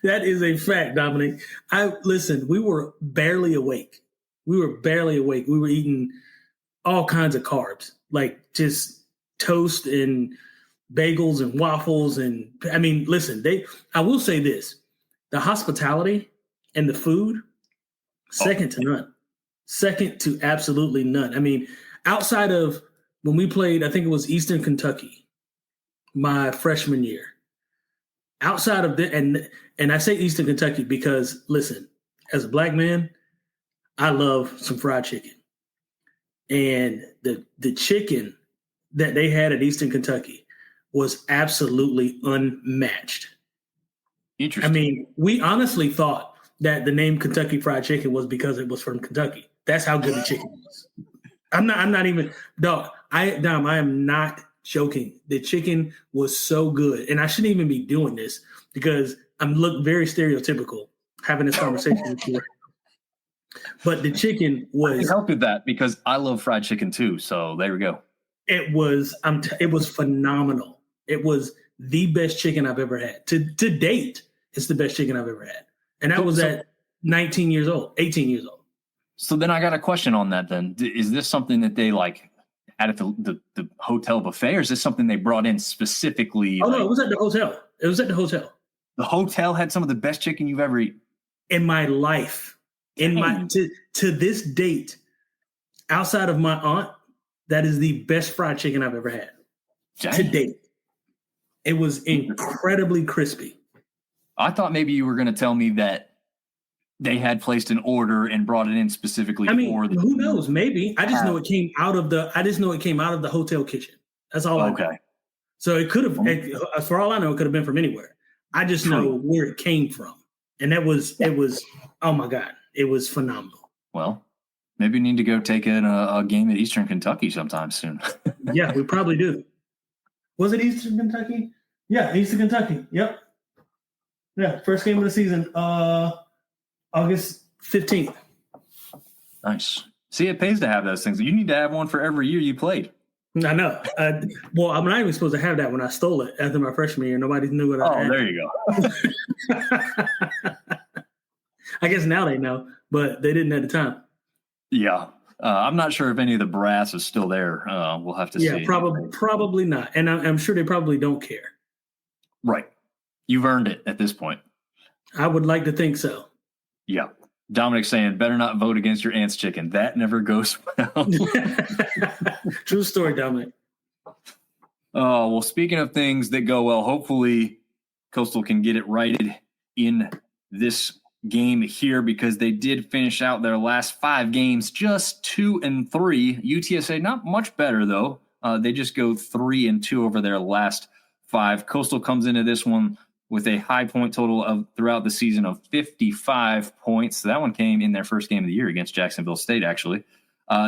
That is a fact, Dominic. Listen, we were barely awake. We were eating all kinds of carbs, like just toast and bagels and waffles. And I mean, listen, I will say this, the hospitality and the food, second to none, second to absolutely none. I mean, outside of when we played, I think it was Eastern Kentucky, my freshman year, outside of and I say Eastern Kentucky because listen, as a black man, I love some fried chicken. And the chicken that they had at Eastern Kentucky was absolutely unmatched. Interesting. I mean, we honestly thought that the name Kentucky Fried Chicken was because it was from Kentucky. That's how good the chicken was. I'm not even, Dom, I am not joking. The chicken was so good. And I shouldn't even be doing this because I'm look very stereotypical having this conversation with you. But the chicken was. I can help with that because I love fried chicken too. So there we go. It was phenomenal. It was the best chicken I've ever had. To date, it's the best chicken I've ever had. And that was at 18 years old. So then I got a question on that then. Is this something that they had at the hotel buffet, or is this something they brought in specifically? Oh, no, it was at the hotel. The hotel had some of the best chicken you've ever eaten? In my life. To this date, outside of my aunt, that is the best fried chicken I've ever had. Dang. To date. It was incredibly crispy. I thought maybe you were going to tell me that they had placed an order and brought it in specifically for the. Who knows? Maybe. I just know it came out of the hotel kitchen. That's all I know. So it could have, for all I know, it could have been from anywhere. I just know where it came from. And it was, oh my God, it was phenomenal. Well, maybe we need to go take a game at Eastern Kentucky sometime soon. Yeah, we probably do. Was it Eastern Kentucky? Yeah, Eastern Kentucky. Yep. Yeah, first game of the season, August 15th. Nice. See, it pays to have those things. You need to have one for every year you played. I know. Well, I'm not even supposed to have that when I stole it after my freshman year. Nobody knew what I had. Oh, there you go. I guess now they know, but they didn't at the time. Yeah. I'm not sure if any of the brass is still there. We'll have to see. Yeah, probably not. And I'm sure they probably don't care. Right. You've earned it at this point. I would like to think so. Yeah. Dominic's saying, better not vote against your aunt's chicken. That never goes well. True story, Dominic. Oh, well, speaking of things that go well, hopefully Coastal can get it righted in this game here, because they did finish out their last 5 games just 2-3. UTSA not much better though. They just go 3-2 over their last 5. Coastal comes into this one with a high point total of throughout the season of 55 points. So that one came in their first game of the year against Jacksonville State, actually.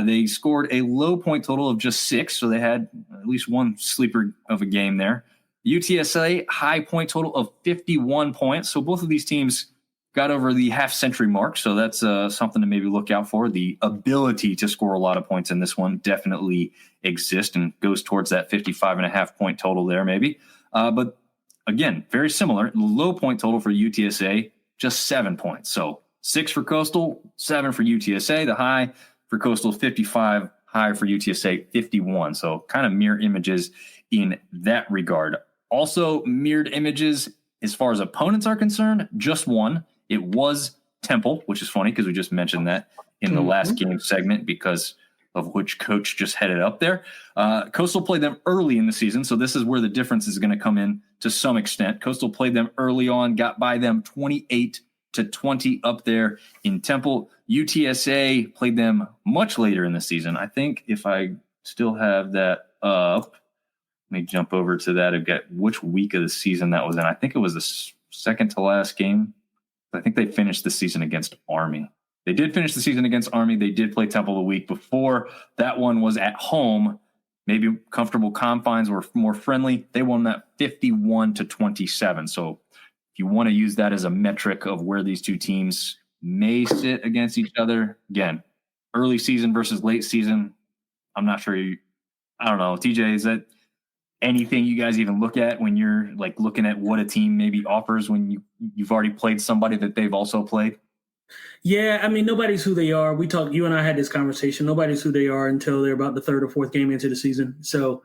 They scored a low point total of just 6, so they had at least one sleeper of a game there. UTSA, high point total of 51 points. So both of these teams got over the half-century mark, so that's something to maybe look out for. The ability to score a lot of points in this one definitely exists and goes towards that 55.5 point total there maybe. But again, very similar. Low point total for UTSA, just 7 points. So 6 for Coastal, 7 for UTSA. The high for Coastal, 55. High for UTSA, 51. So kind of mirror images in that regard. Also mirrored images as far as opponents are concerned, just one. It was Temple, which is funny because we just mentioned that in the last game segment because of which coach just headed up there. Coastal played them early in the season, so this is where the difference is going to come in to some extent. Coastal played them early on, got by them 28-20 up there in Temple. UTSA played them much later in the season. I think if I still have that up, let me jump over to that. I've got which week of the season that was in. I think it was the second to last game. I think they finished the season against Army. They did finish the season against Army. They did play Temple the week before. That one was at home. Maybe comfortable confines were more friendly. They won that 51-27. So if you want to use that as a metric of where these two teams may sit against each other, again, early season versus late season, I'm not sure. I don't know. TJ, is that anything you guys even look at when you're like looking at what a team maybe offers when you've already played somebody that they've also played? Yeah, I mean, nobody's who they are. You and I had this conversation. Nobody's who they are until they're about the 3rd or 4th game into the season. So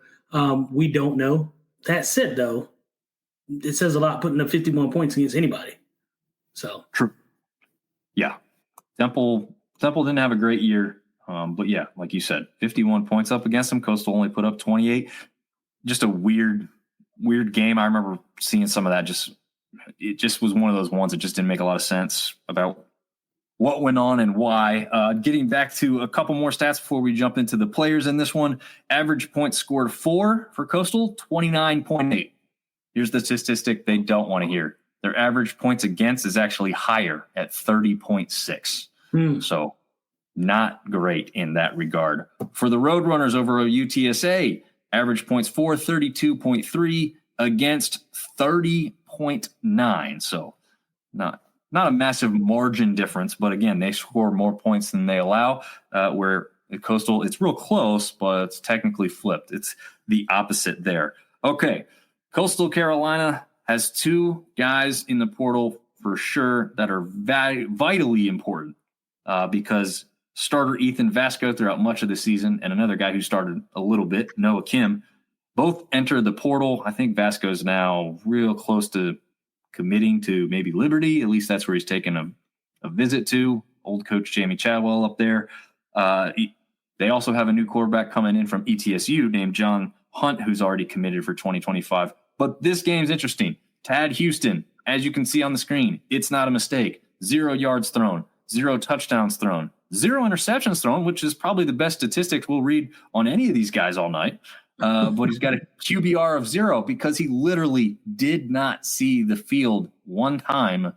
we don't know. That said, though, it says a lot putting up 51 points against anybody. So true. Yeah. Temple didn't have a great year. But yeah, like you said, 51 points up against them. Coastal only put up 28. Just a weird game. I remember seeing some of that. It just was one of those ones that just didn't make a lot of sense about what went on and why. Getting back to a couple more stats before we jump into the players in this one. Average points scored 4 for Coastal, 29.8. Here's the statistic they don't want to hear. Their average points against is actually higher at 30.6. So not great in that regard. For the Roadrunners over UTSA, average points for 32.3 against 30.9. So not a massive margin difference, but again, they score more points than they allow, where at Coastal, it's real close, but it's technically flipped. It's the opposite there. Okay. Coastal Carolina has 2 guys in the portal for sure that are vitally important because starter Ethan Vasco throughout much of the season and another guy who started a little bit, Noah Kim, both entered the portal. I think Vasco's now real close to committing to maybe Liberty. At least that's where he's taken a visit to. Old coach Jamie Chadwell up there. They also have a new quarterback coming in from ETSU named John Hunt, who's already committed for 2025. But this game's interesting. Tad Houston, as you can see on the screen, it's not a mistake. 0 yards thrown, 0 touchdowns thrown, 0 interceptions thrown, which is probably the best statistics we'll read on any of these guys all night. But he's got a QBR of 0 because he literally did not see the field one time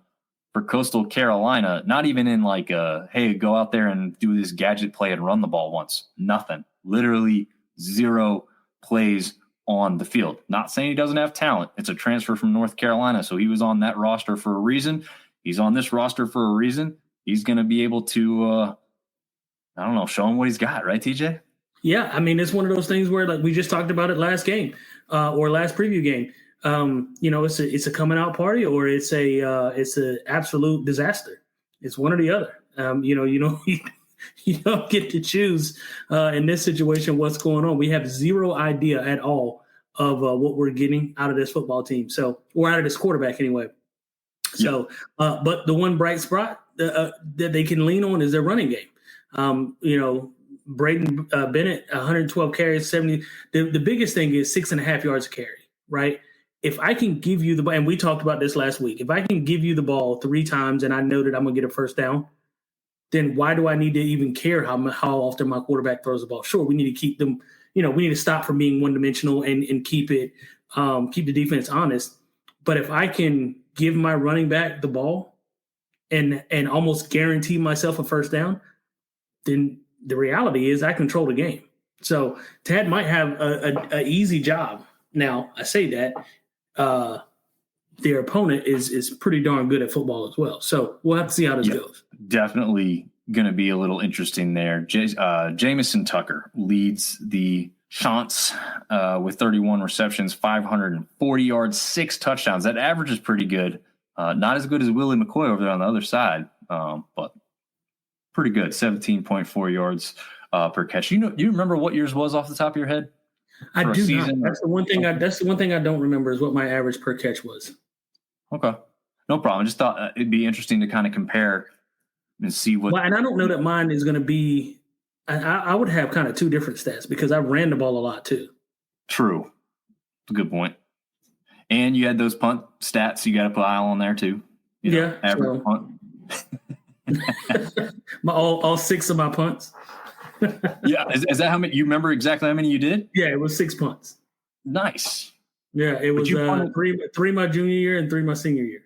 for Coastal Carolina. Not even in like hey, go out there and do this gadget play and run the ball once. Nothing. Literally 0 plays on the field. Not saying he doesn't have talent. It's a transfer from North Carolina, so he was on that roster for a reason. He's on this roster for a reason. He's going to be able to, show him what he's got, right, TJ? Yeah, I mean, it's one of those things where, like, we just talked about it last game or last preview game. It's a coming out party or it's a absolute disaster. It's one or the other. You don't get to choose in this situation what's going on. We have zero idea at all of what we're getting out of this football team. So, or out of this quarterback anyway. So, but the one bright spot that they can lean on is their running game. Braden Bennett, 112 carries, 70. The biggest thing is 6.5 yards a carry, right? If I can give you the ball, and we talked about this last week, if I can give you the ball 3 times and I know that I'm going to get a first down, then why do I need to even care how often my quarterback throws the ball? Sure, we need to keep them, we need to stop from being one-dimensional and keep the defense honest. But if I can give my running back the ball and almost guarantee myself a first down, then the reality is I control the game. So Tad might have a easy job. Now, I say that their opponent is pretty darn good at football as well. So we'll have to see how this goes. Definitely going to be a little interesting there. Jamison Tucker leads the Chants with 31 receptions, 540 yards, 6 touchdowns. That average is pretty good. Not as good as Willie McCoy over there on the other side, but pretty good. 17.4 yards per catch. You remember what yours was off the top of your head? I do not. That's the one thing I don't remember is what my average per catch was. Okay. No problem. I just thought it'd be interesting to kind of compare and see what. Well, and I don't know that mine is going to be. I would have kind of 2 different stats because I ran the ball a lot too. True. Good point. And you had those punt stats. You got to put Isle on there too. Average punt. all 6 of my punts. Yeah, is that how many? You remember exactly how many you did? Yeah, it was 6 punts. Nice. Yeah, it was 3 my junior year and 3 my senior year.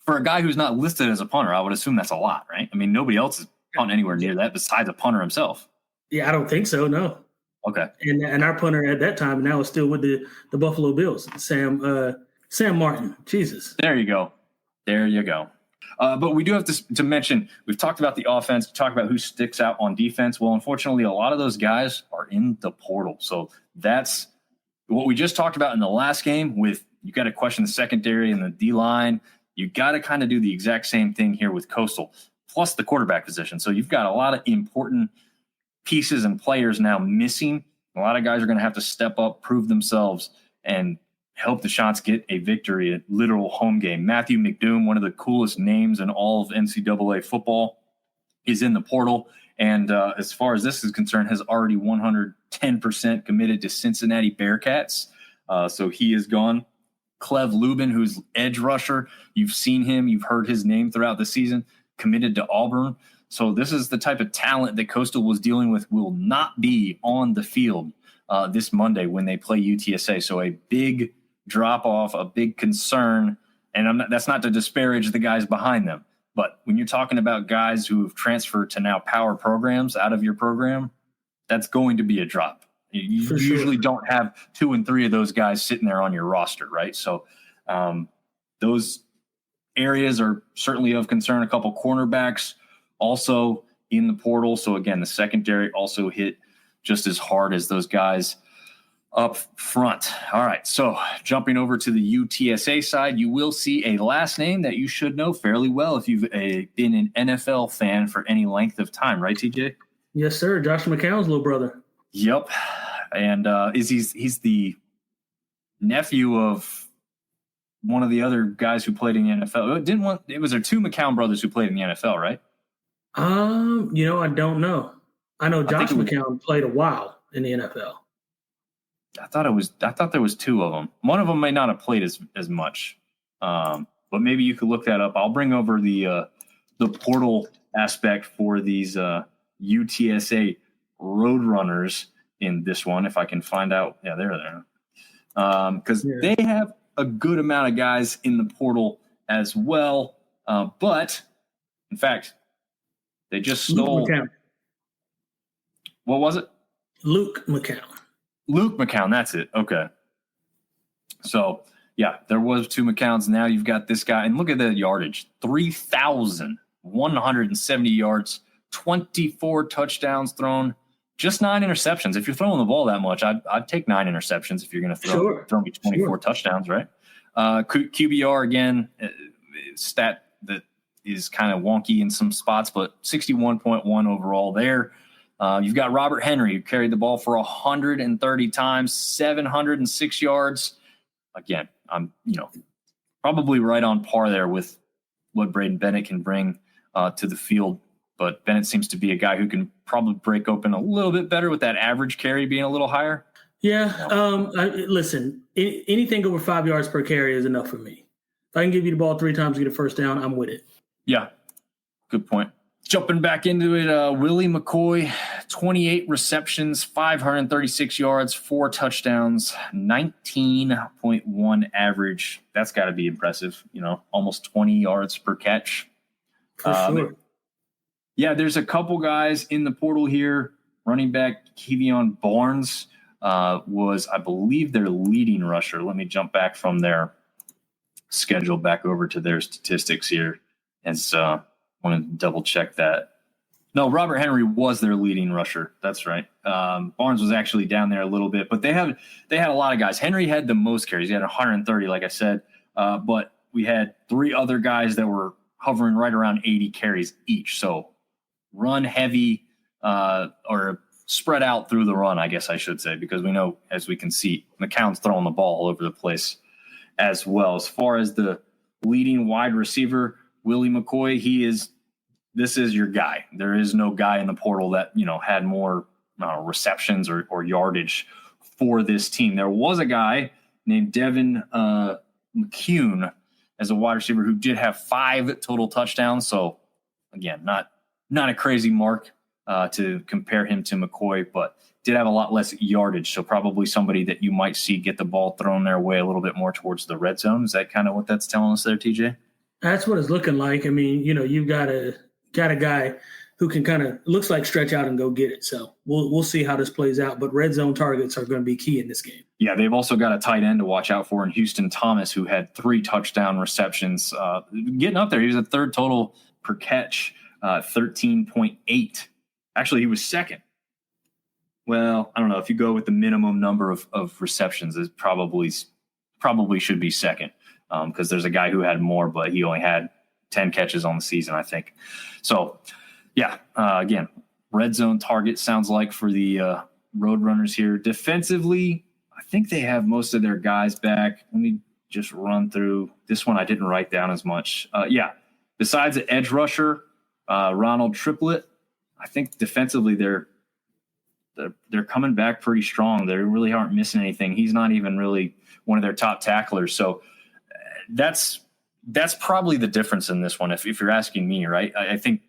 For a guy who's not listed as a punter, I would assume that's a lot, right? I mean, nobody else is punting anywhere near that besides a punter himself. Yeah, I don't think so. No. Okay. And our punter at that time now is still with the Buffalo Bills, Sam Martin. Jesus. There you go. But we do have to mention, we've talked about the offense, talked about who sticks out on defense. Well, unfortunately, a lot of those guys are in the portal. So that's what we just talked about in the last game with you got to question the secondary and the D-line. You got to kind of do the exact same thing here with Coastal, plus the quarterback position. So you've got a lot of important pieces and players now missing. A lot of guys are going to have to step up, prove themselves, and help the Shots get a victory at literal home game. Matthew McDoom, one of the coolest names in all of NCAA football, is in the portal. And as far as this is concerned, has already 110% committed to Cincinnati Bearcats. So he is gone. Clev Lubin, who's edge rusher, you've seen him, you've heard his name throughout the season, committed to Auburn. So this is the type of talent that Coastal was dealing with will not be on the field this Monday when they play UTSA. So a big drop-off, a big concern, and that's not to disparage the guys behind them. But when you're talking about guys who have transferred to now power programs out of your program, that's going to be a drop. You usually don't have 2 and 3 of those guys sitting there on your roster, right? So those areas are certainly of concern. A couple cornerbacks also in the portal. So, again, the secondary also hit just as hard as those guys up front. All right, so jumping over to the UTSA side, you will see a last name that you should know fairly well if you've been an NFL fan for any length of time, right, TJ? Yes, sir. Josh McCown's little brother. Yep, and he's the nephew of one of the other guys who played in the NFL. It was there 2 McCown brothers who played in the NFL, right? I don't know. I know Josh McCown played a while in the NFL. I thought there was two of them. One of them may not have played as much, but maybe you could look that up. I'll bring over the portal aspect for these UTSA Roadrunners in this one, if I can find out. Yeah, they're there. Because they have a good amount of guys in the portal as well. But, in fact, they just stole. What was it? Luke McCown. Luke McCown, that's it. Okay. So, yeah, there was two McCowns. Now you've got this guy. And look at the yardage. 3,170 yards, 24 touchdowns thrown, just 9 interceptions. If you're throwing the ball that much, I'd take 9 interceptions if you're going to throw me 24 touchdowns, right? QBR, again, stat that is kind of wonky in some spots, but 61.1 overall there. You've got Robert Henry, who carried the ball for 130 times, 706 yards. Again, I'm probably right on par there with what Braden Bennett can bring to the field. But Bennett seems to be a guy who can probably break open a little bit better with that average carry being a little higher. Yeah. Listen, anything over 5 yards per carry is enough for me. If I can give you the ball 3 times to get a first down, I'm with it. Yeah. Good point. Jumping back into it, Willie McCoy, 28 receptions, 536 yards, 4 touchdowns, 19.1 average. That's got to be impressive. Almost 20 yards per catch. For sure. Yeah, there's a couple guys in the portal here. Running back Kevion Barnes was, I believe, their leading rusher. Let me jump back from their schedule back over to their statistics here. And so I want to double check that. No, Robert Henry was their leading rusher. That's right. Barnes was actually down there a little bit, but they had a lot of guys. Henry had the most carries. He had 130, like I said. But we had 3 other guys that were hovering right around 80 carries each. So run heavy or spread out through the run, I guess I should say, because we know, as we can see, McCown's throwing the ball all over the place as well. As far as the leading wide receiver, Willie McCoy, this is your guy. There is no guy in the portal that, had more receptions or yardage for this team. There was a guy named Devin McCune as a wide receiver who did have 5 total touchdowns. So, again, not a crazy mark to compare him to McCoy, but did have a lot less yardage. So probably somebody that you might see get the ball thrown their way a little bit more towards the red zone. Is that kind of what that's telling us there, TJ? That's what it's looking like. I mean, you've got a guy who can kind of looks like stretch out and go get it. So we'll see how this plays out. But red zone targets are going to be key in this game. Yeah, they've also got a tight end to watch out for in Houston Thomas, who had 3 touchdown receptions. Getting up there, he was a third total per catch, 13.8. Actually, he was second. Well, I don't know. If you go with the minimum number of receptions, it probably should be second because there's a guy who had more, but he only had 10 catches on the season, I think. So, yeah, again, red zone target sounds like for the Roadrunners here. Defensively, I think they have most of their guys back. Let me just run through. This one I didn't write down as much. Besides the edge rusher, Ronald Triplett, I think defensively they're coming back pretty strong. They really aren't missing anything. He's not even really one of their top tacklers. So that's probably the difference in this one, if you're asking me, right? I think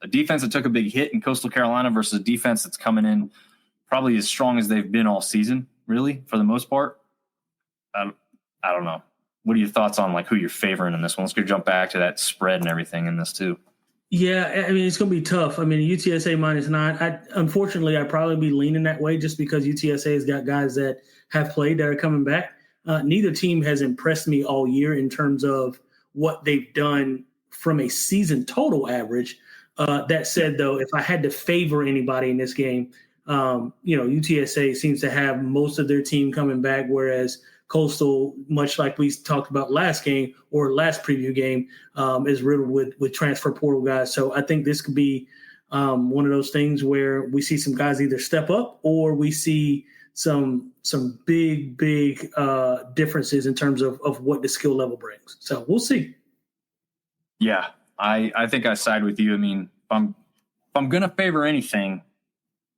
a defense that took a big hit in Coastal Carolina versus a defense that's coming in probably as strong as they've been all season, really, for the most part. I don't know. What are your thoughts on who you're favoring in this one? Let's go jump back to that spread and everything in this too. Yeah, I mean, it's going to be tough. I mean, UTSA -9. Unfortunately, I'd probably be leaning that way just because UTSA has got guys that have played that are coming back. Neither team has impressed me all year in terms of what they've done from a season total average. That said, though, if I had to favor anybody in this game, UTSA seems to have most of their team coming back, whereas Coastal, much like we talked about last game or last preview game, is riddled with transfer portal guys. So I think this could be one of those things where we see some guys either step up or we see some big differences in terms of what the skill level brings. So we'll see. Yeah, I think I side with you. I mean, if I'm going to favor anything,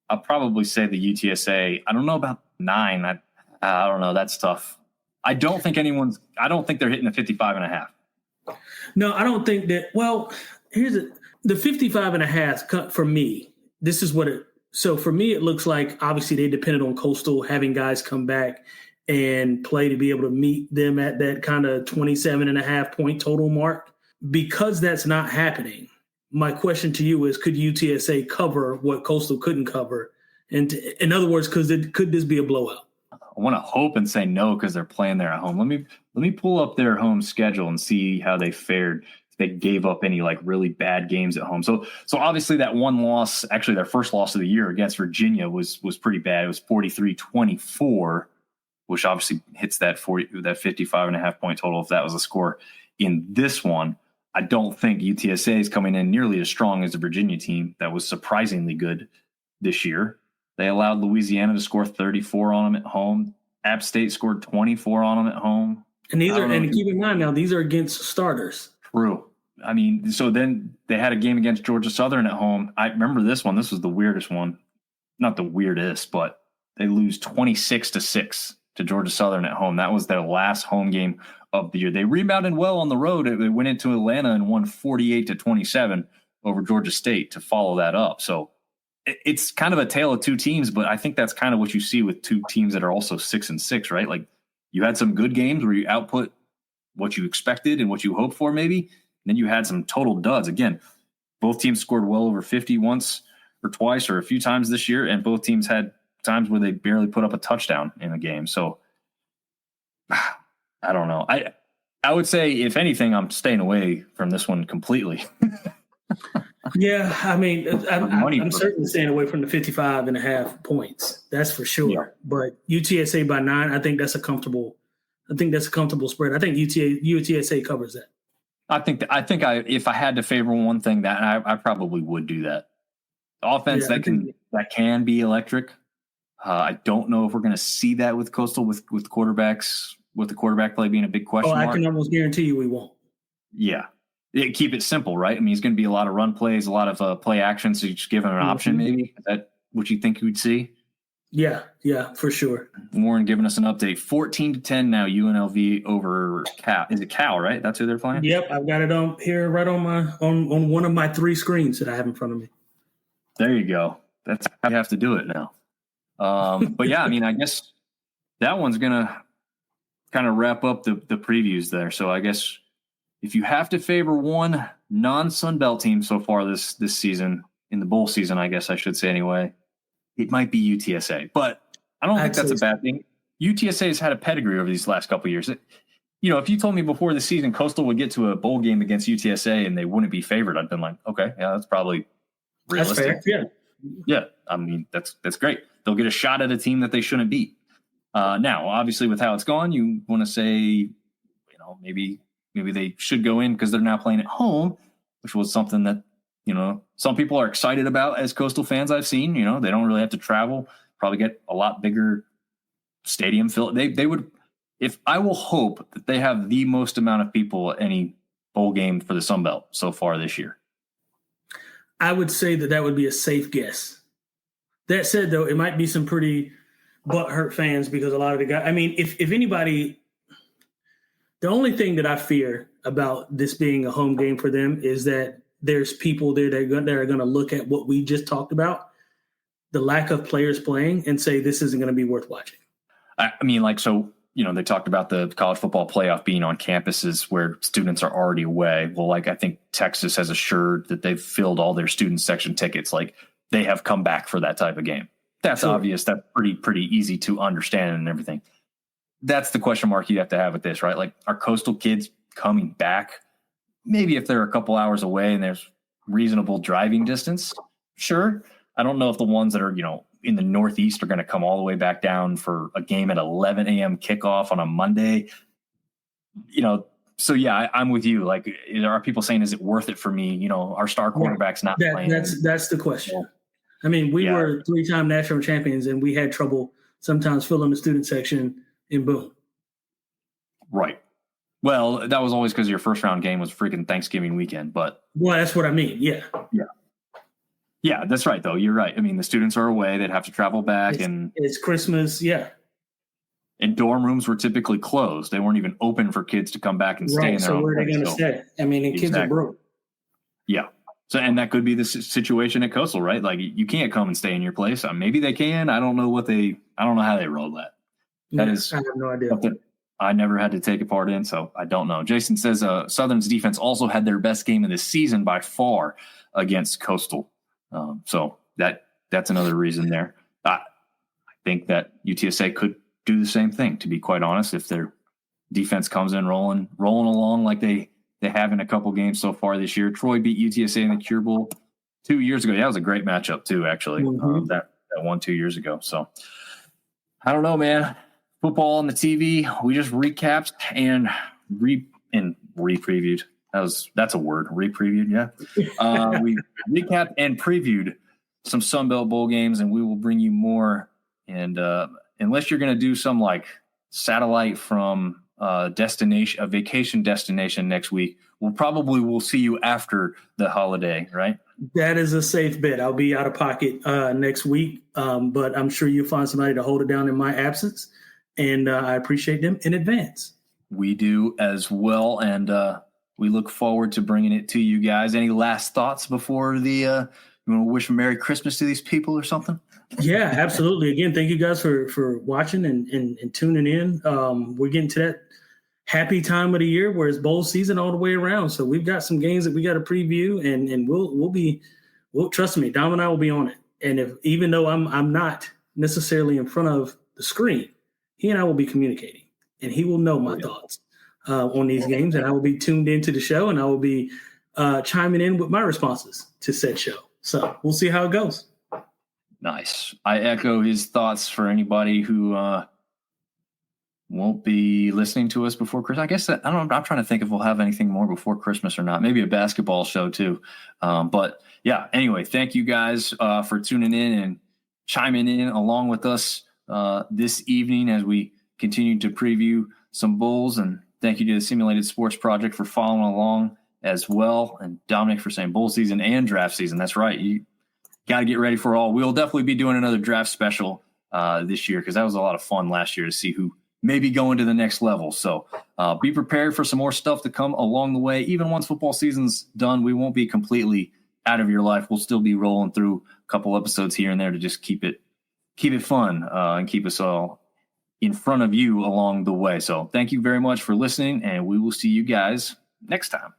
I'll probably say the UTSA. I don't know about 9. I don't know. That's tough. I don't think they're hitting the 55.5. No, I don't think that. Well, the 55.5 for me. This is what it. So for me, it looks like obviously they depended on Coastal having guys come back and play to be able to meet them at that kind of 27.5 point total mark. Because that's not happening, my question to you is, could UTSA cover what Coastal couldn't cover? And in other words, could this be a blowout? I want to hope and say no because they're playing there at home. Let me pull up their home schedule and see how they fared. If they gave up any like really bad games at home. So obviously that one loss, actually their first loss of the year against Virginia was pretty bad. It was 43-24, which obviously hits that 55.5 point total if that was a score. In this one, I don't think UTSA is coming in nearly as strong as the Virginia team that was surprisingly good this year. They allowed Louisiana to score 34 on them at home. App State scored 24 on them at home. And keep in mind now, these are against starters. True. I mean, so then they had a game against Georgia Southern at home. I remember this one. This was the weirdest one. Not the weirdest, but they lose 26-6 to Georgia Southern at home. That was their last home game of the year. They rebounded well on the road. They went into Atlanta and won 48-27 over Georgia State to follow that up. So it's kind of a tale of two teams, but I think that's kind of what you see with two teams that are also 6-6, right? Like you had some good games where you output what you expected and what you hoped for maybe. And then you had some total duds. Again, both teams scored well over 50 once or twice or a few times this year, and both teams had times where they barely put up a touchdown in a game. So I don't know. I would say, if anything, I'm staying away from this one completely. Yeah, I mean, I'm certainly staying away from the 55.5 points. That's for sure. Yeah. But UTSA by 9, I think that's a comfortable spread. I think UTSA covers that. I think if I had to favor one thing, that I probably would do that. Offense that can be electric. I don't know if we're going to see that with Coastal with quarterbacks, with the quarterback play being a big question mark. I can almost guarantee you we won't. Yeah. Keep it simple, right? I mean, it's going to be a lot of run plays, a lot of play action. So you just give him an option, maybe. Is that what you think you would see? Yeah, for sure. Warren giving us an update. 14-10 now. UNLV over Cal. Is it Cal? Right? That's who they're playing. Yep, I've got it on here, right on on one of my 3 screens that I have in front of me. There you go. That's how you have to do it now. But yeah, I mean, I guess that one's gonna kind of wrap up the previews there. So I guess if you have to favor one non-Sun Belt team so far this season, in the bowl season, I guess I should say anyway, it might be UTSA. But I don't think that's a bad thing. UTSA has had a pedigree over these last couple of years. If you told me before the season Coastal would get to a bowl game against UTSA and they wouldn't be favored, I'd been like, okay, yeah, that's probably realistic. That's fair. Yeah. I mean, that's great. They'll get a shot at a team that they shouldn't beat. Now, obviously, with how it's gone, you want to say, maybe they should go in because they're now playing at home, which was something that, some people are excited about as Coastal fans I've seen. They don't really have to travel, probably get a lot bigger stadium fill. They would, I will hope that they have the most amount of people at any bowl game for the Sun Belt so far this year. I would say that would be a safe guess. That said, though, it might be some pretty butthurt fans because a lot of the guys, I mean, if anybody, the only thing that I fear about this being a home game for them is that there's people there that are going to look at what we just talked about, the lack of players playing, and say this isn't going to be worth watching. I mean, they talked about the college football playoff being on campuses where students are already away. Well, I think Texas has assured that they've filled all their student section tickets. They have come back for that type of game. That's sure. Obvious. That's pretty easy to understand and everything. That's the question mark you have to have with this, right? Are Coastal kids coming back? Maybe if they're a couple hours away and there's reasonable driving distance, sure. I don't know if the ones that are, in the Northeast are going to come all the way back down for a game at 11 a.m. kickoff on a Monday. So yeah, I'm with you. Are people saying, is it worth it for me? Our star quarterback's not playing. That's the question. I mean, we were 3-time national champions and we had trouble sometimes filling the student section in Boone. Right. Well, that was always because your first round game was freaking Thanksgiving weekend, but. Well, that's what I mean. Yeah. Yeah. Yeah, that's right, though. You're right. I mean, the students are away. They'd have to travel back. It's Christmas, yeah. And dorm rooms were typically closed. They weren't even open for kids to come back and stay in their own place. So where are they going to stay? I mean, and kids are broke. Yeah. So, and that could be the situation at Coastal, right? Like, you can't come and stay in your place. Maybe they can. I don't know how they roll that. I have no idea. I never had to take a part in, so I don't know. Jason says Southern's defense also had their best game of the season by far against Coastal. So that's another reason there. I think that UTSA could do the same thing, to be quite honest, if their defense comes in rolling along like they have in a couple games so far this year. Troy beat UTSA in the Cure Bowl 2 years ago. Yeah, that was a great matchup too, actually. That won 2 years ago. So I don't know, man. Football on the TV. We just recapped and re-previewed. That's a word. Re-previewed, yeah. We recapped and previewed some Sun Belt Bowl games, and we will bring you more. And unless you're going to do some like satellite from a vacation destination next week, we'll see you after the holiday, right? That is a safe bet. I'll be out of pocket next week, but I'm sure you'll find somebody to hold it down in my absence, and I appreciate them in advance. We do as well, and we look forward to bringing it to you guys. Any last thoughts before you want to wish a Merry Christmas to these people or something? Yeah, absolutely. Again, thank you guys for watching and tuning in. We're getting to that happy time of the year where it's bowl season all the way around. So we've got some games that we got to preview, and we'll trust me, Dom and I will be on it. And even though I'm not necessarily in front of the screen, he and I will be communicating, and he will know my thoughts on these games, and I will be tuned into the show, and I will be chiming in with my responses to said show. So we'll see how it goes. Nice. I echo his thoughts for anybody who won't be listening to us before Christmas. I guess I'm trying to think if we'll have anything more before Christmas or not. Maybe a basketball show too. But yeah, anyway, thank you guys for tuning in and chiming in along with us this evening as we continue to preview some bowls. And thank you to the Simulated Sports Project for following along as well. And Dominic for saying bowl season and draft season. That's right. You got to get ready for all. We'll definitely be doing another draft special this year because that was a lot of fun last year to see who may be going to the next level. So be prepared for some more stuff to come along the way. Even once football season's done, we won't be completely out of your life. We'll still be rolling through a couple episodes here and there to just keep it fun and keep us all in front of you along the way. So thank you very much for listening, and we will see you guys next time.